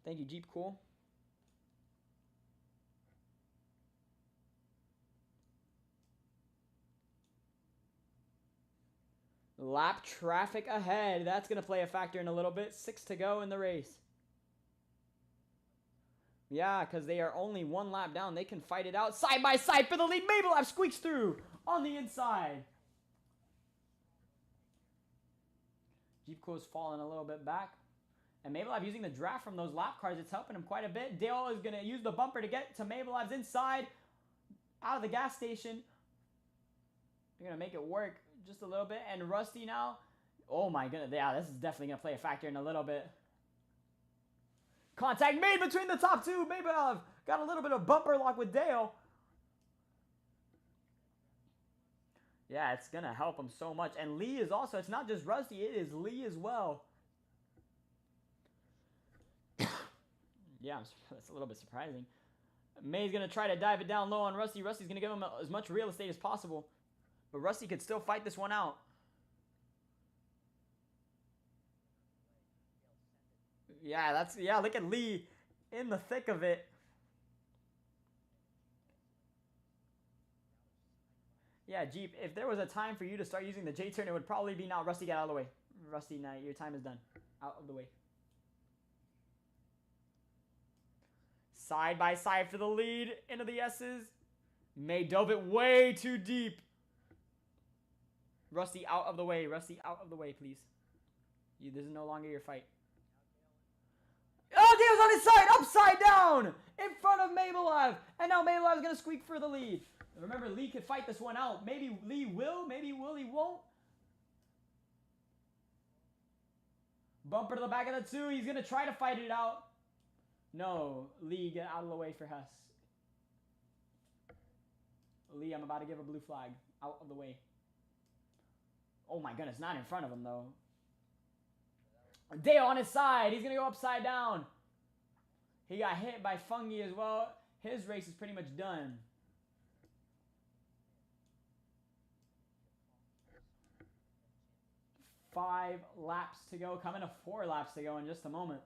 Thank you, Jeep Cool. Lap traffic ahead. That's going to play a factor in a little bit. 6 to go in the race. Yeah, because they are only 1 lap down. They can fight it out side by side for the lead. Mabelab squeaks through on the inside. Jeep Cool's falling a little bit back. And Mabelab using the draft from those lap cars. It's helping him quite a bit. Dale is going to use the bumper to get to Mabelab's inside. Out of the gas station. They're going to make it work just a little bit. And Rusty now. Oh my goodness. Yeah, this is definitely going to play a factor in a little bit. Contact made between the top 2. Mabelab got a little bit of bumper lock with Dale. Yeah, it's going to help him so much. And Lee is also, it's not just Rusty, it is Lee as well. Yeah, that's a little bit surprising. May's going to try to dive it down low on Rusty. Rusty's going to give him as much real estate as possible. But Rusty could still fight this one out. Yeah, look at Lee in the thick of it. Yeah, Jeep, if there was a time for you to start using the J turn, it would probably be now. Rusty, get out of the way. Rusty, now your time is done. Out of the way. Side by side for the lead. Into the S's. May dove it way too deep. Rusty, out of the way. Rusty, out of the way, please. This is no longer your fight. Oh, Dale's on his side. Upside down. In front of Mabelive. And now Mabelive is going to squeak for the lead. Remember, Lee could fight this one out. Maybe Lee will. Maybe Willie won't. Bumper to the back of the 2. He's going to try to fight it out. No. Lee, get out of the way for Hess. Lee, I'm about to give a blue flag. Out of the way. Oh my goodness, not in front of him though. Dale on his side. He's going to go upside down. He got hit by Fungi as well. His race is pretty much done. Five laps to go. Coming to 4 laps to go in just a moment.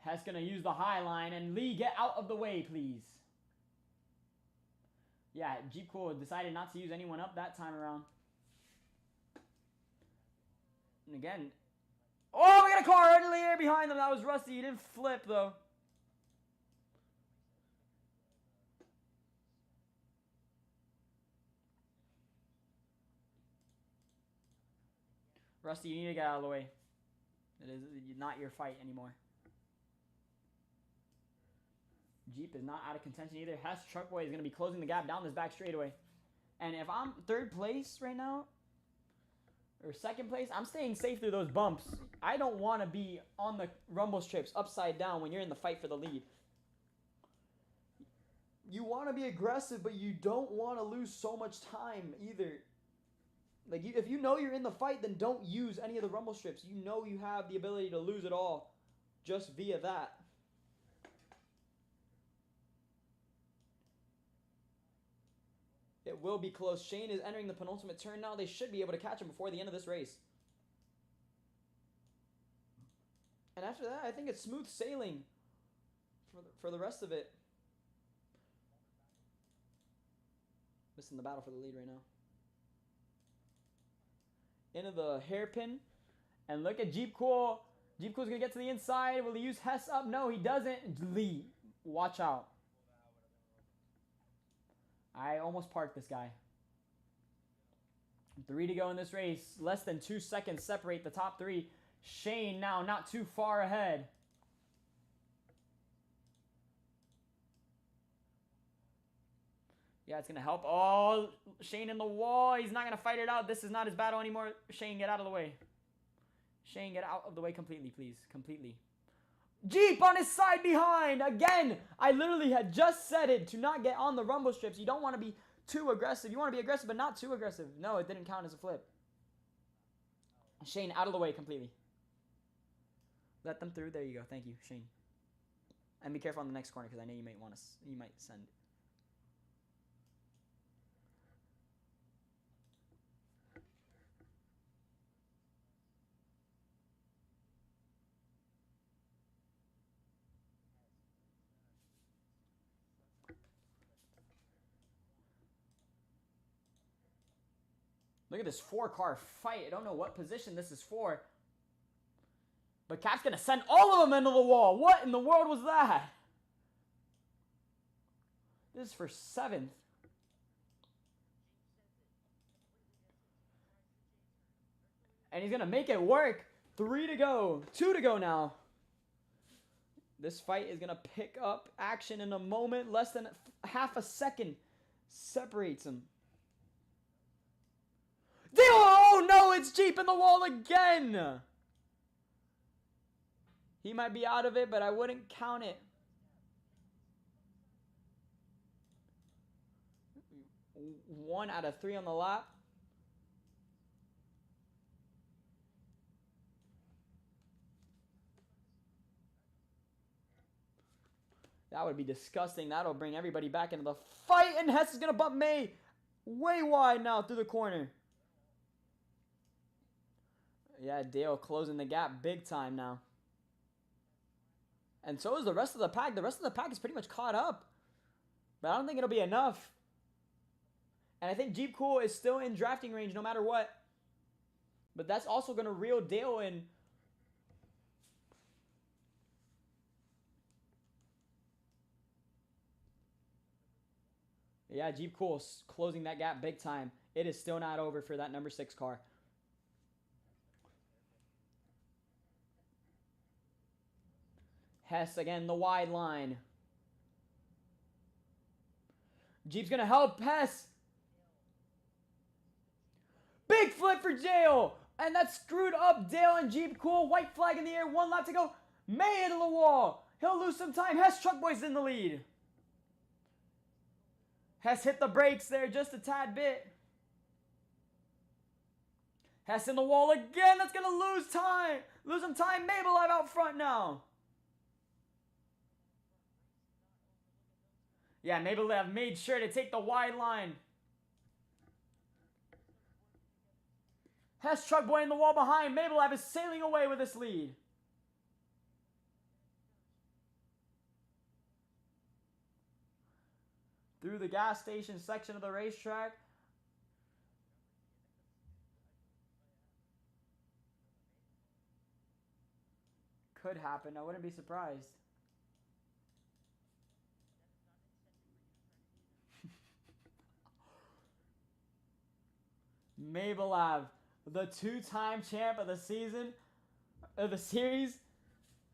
Hess going to use the high line. And Lee, get out of the way, please. Yeah, Jeep Cool decided not to use anyone up that time around. And again. Oh, we got a car right in the air behind them. That was Rusty. He didn't flip, though. Rusty, you need to get out of the way. It is not your fight anymore. Jeep is not out of contention either. Hess Truckboy is going to be closing the gap down this back straightaway. And if I'm 3rd place right now, or 2nd place, I'm staying safe through those bumps. I don't want to be on the rumble strips upside down when you're in the fight for the lead. You want to be aggressive, but you don't want to lose so much time either. Like, if you know you're in the fight, then don't use any of the rumble strips. You know you have the ability to lose it all just via that. It will be close. Shane is entering the penultimate turn now. They should be able to catch him before the end of this race. And after that, I think it's smooth sailing for the rest of it. Missing the battle for the lead right now. Into the hairpin. And look at Jeep Cool. Jeep Cool's going to get to the inside. Will he use Hess up? No, he doesn't. Lee, watch out. I almost parked this guy. 3 to go in this race. Less than 2 seconds separate the top 3. Shane now not too far ahead. Yeah, it's going to help. Oh, Shane in the wall. He's not going to fight it out. This is not his battle anymore. Shane, get out of the way. Shane, get out of the way completely, please. Completely. Jeep on his side behind. Again, I literally had just said it to not get on the rumble strips. You don't want to be too aggressive. You want to be aggressive, but not too aggressive. No, it didn't count as a flip. Shane, out of the way completely. Let them through. There you go. Thank you, Shane. And be careful on the next corner because I know you might send. Look at this 4-car fight. I don't know what position this is for. But Cap's going to send all of them into the wall. What in the world was that? This is for 7th. And he's going to make it work. 3 to go. 2 to go now. This fight is going to pick up action in a moment. Less than half a second separates them. Oh no, it's Jeep in the wall again. He might be out of it, but I wouldn't count it. One out of 3 on the lap. That would be disgusting. That'll bring everybody back into the fight. And Hess is going to bump May way wide now through the corner. Yeah, Dale closing the gap big time now. And so is the rest of the pack. The rest of the pack is pretty much caught up. But I don't think it'll be enough. And I think Jeep Cool is still in drafting range no matter what. But that's also going to reel Dale in. Yeah, Jeep Cool closing that gap big time. It is still not over for that number 6 car. Hess again, the wide line. Jeep's going to help Hess. Big flip for Dale. And that screwed up Dale and Jeep Cool. White flag in the air. 1 lap to go. May into the wall. He'll lose some time. Hess Truck Boy's in the lead. Hess hit the brakes there just a tad bit. Hess in the wall again. That's going to lose time. Lose some time. Mabel Live out front now. Yeah, Mabel Live made sure to take the wide line. Hess Truck Boy in the wall behind. Mabel Live is sailing away with this lead. Through the gas station section of the racetrack. Could happen. I wouldn't be surprised. Mabel Ave, the 2-time champ of the season, of the series,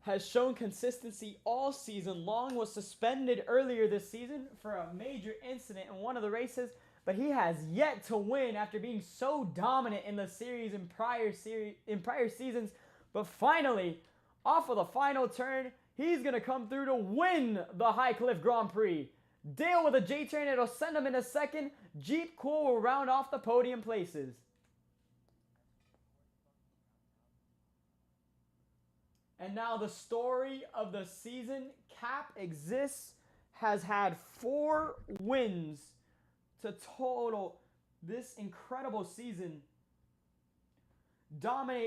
has shown consistency all season long, was suspended earlier this season for a major incident in one of the races, but he has yet to win after being so dominant in the series in prior seasons. But finally, off of the final turn, he's going to come through to win the High Cliff Grand Prix. Dale with a J-turn, it'll send him in a second. Jeep Cool will round off the podium places. And now the story of the season, Cap Exists has had 4 wins to total this incredible season.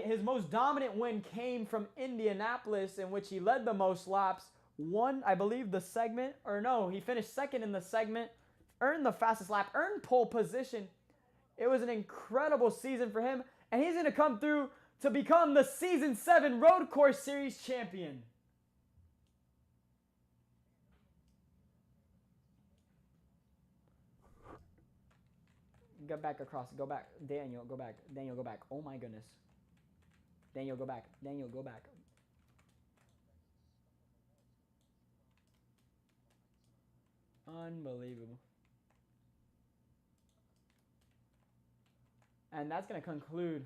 His most dominant win came from Indianapolis, in which he led the most laps, won, I believe, the segment, or no, he finished second in the segment, earned the fastest lap, earned pole position. It was an incredible season for him, and he's going to come through to become the Season 7 Road Course Series champion. Go back across. Go back. Daniel, go back. Daniel, go back. Oh my goodness. Daniel, go back. Daniel, go back. Unbelievable. And that's going to conclude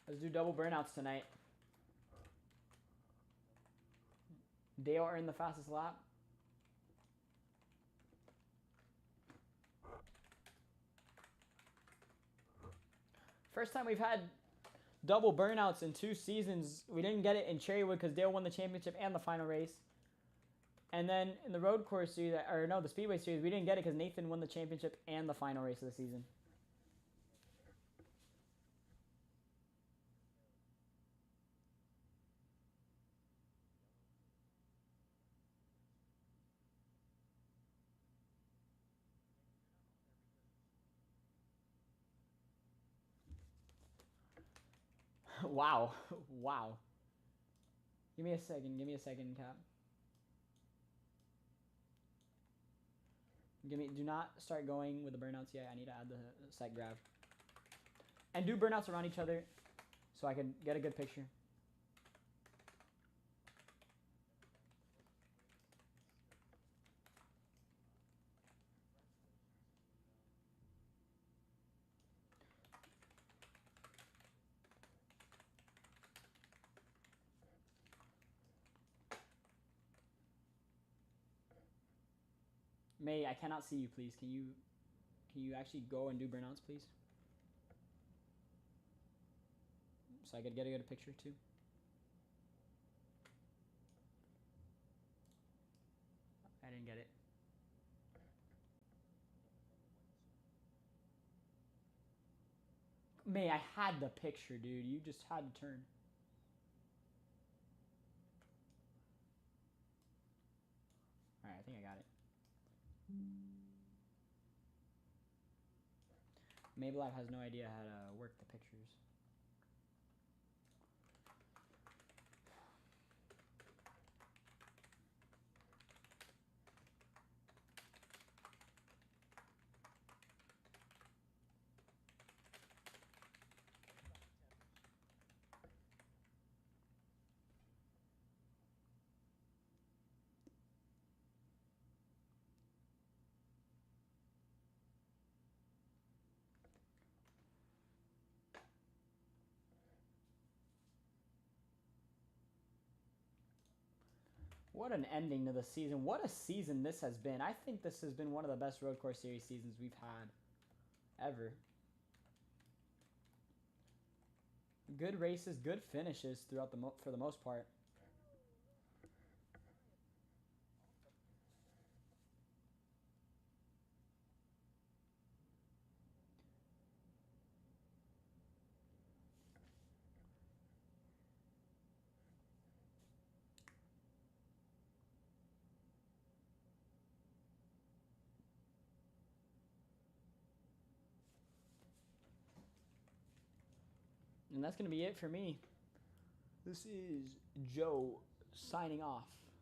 Let's do double burnouts tonight. Dale earned the fastest lap. First time we've had double burnouts in 2 seasons. We didn't get it in Cherrywood because Dale won the championship and the final race. And then in the road course series, or no, the Speedway series, we didn't get it because Nathan won the championship and the final race of the season. Wow. Wow. Give me a second. Give me a second, Cap. Do not start going with the burnouts yet. I need to add the site grab. And do burnouts around each other so I can get a good picture. May, I cannot see you, please. Can you actually go and do burnouts, please? So I could get a good picture too. I didn't get it. May, I had the picture, dude. You just had to turn. Alright, I think I got it. Maybelline has no idea how to work the pictures. What an ending to the season. What a season this has been. I think this has been one of the best Road Course Series seasons we've had ever. Good races, good finishes throughout for the most part. And that's going to be it for me. This is Joe signing off.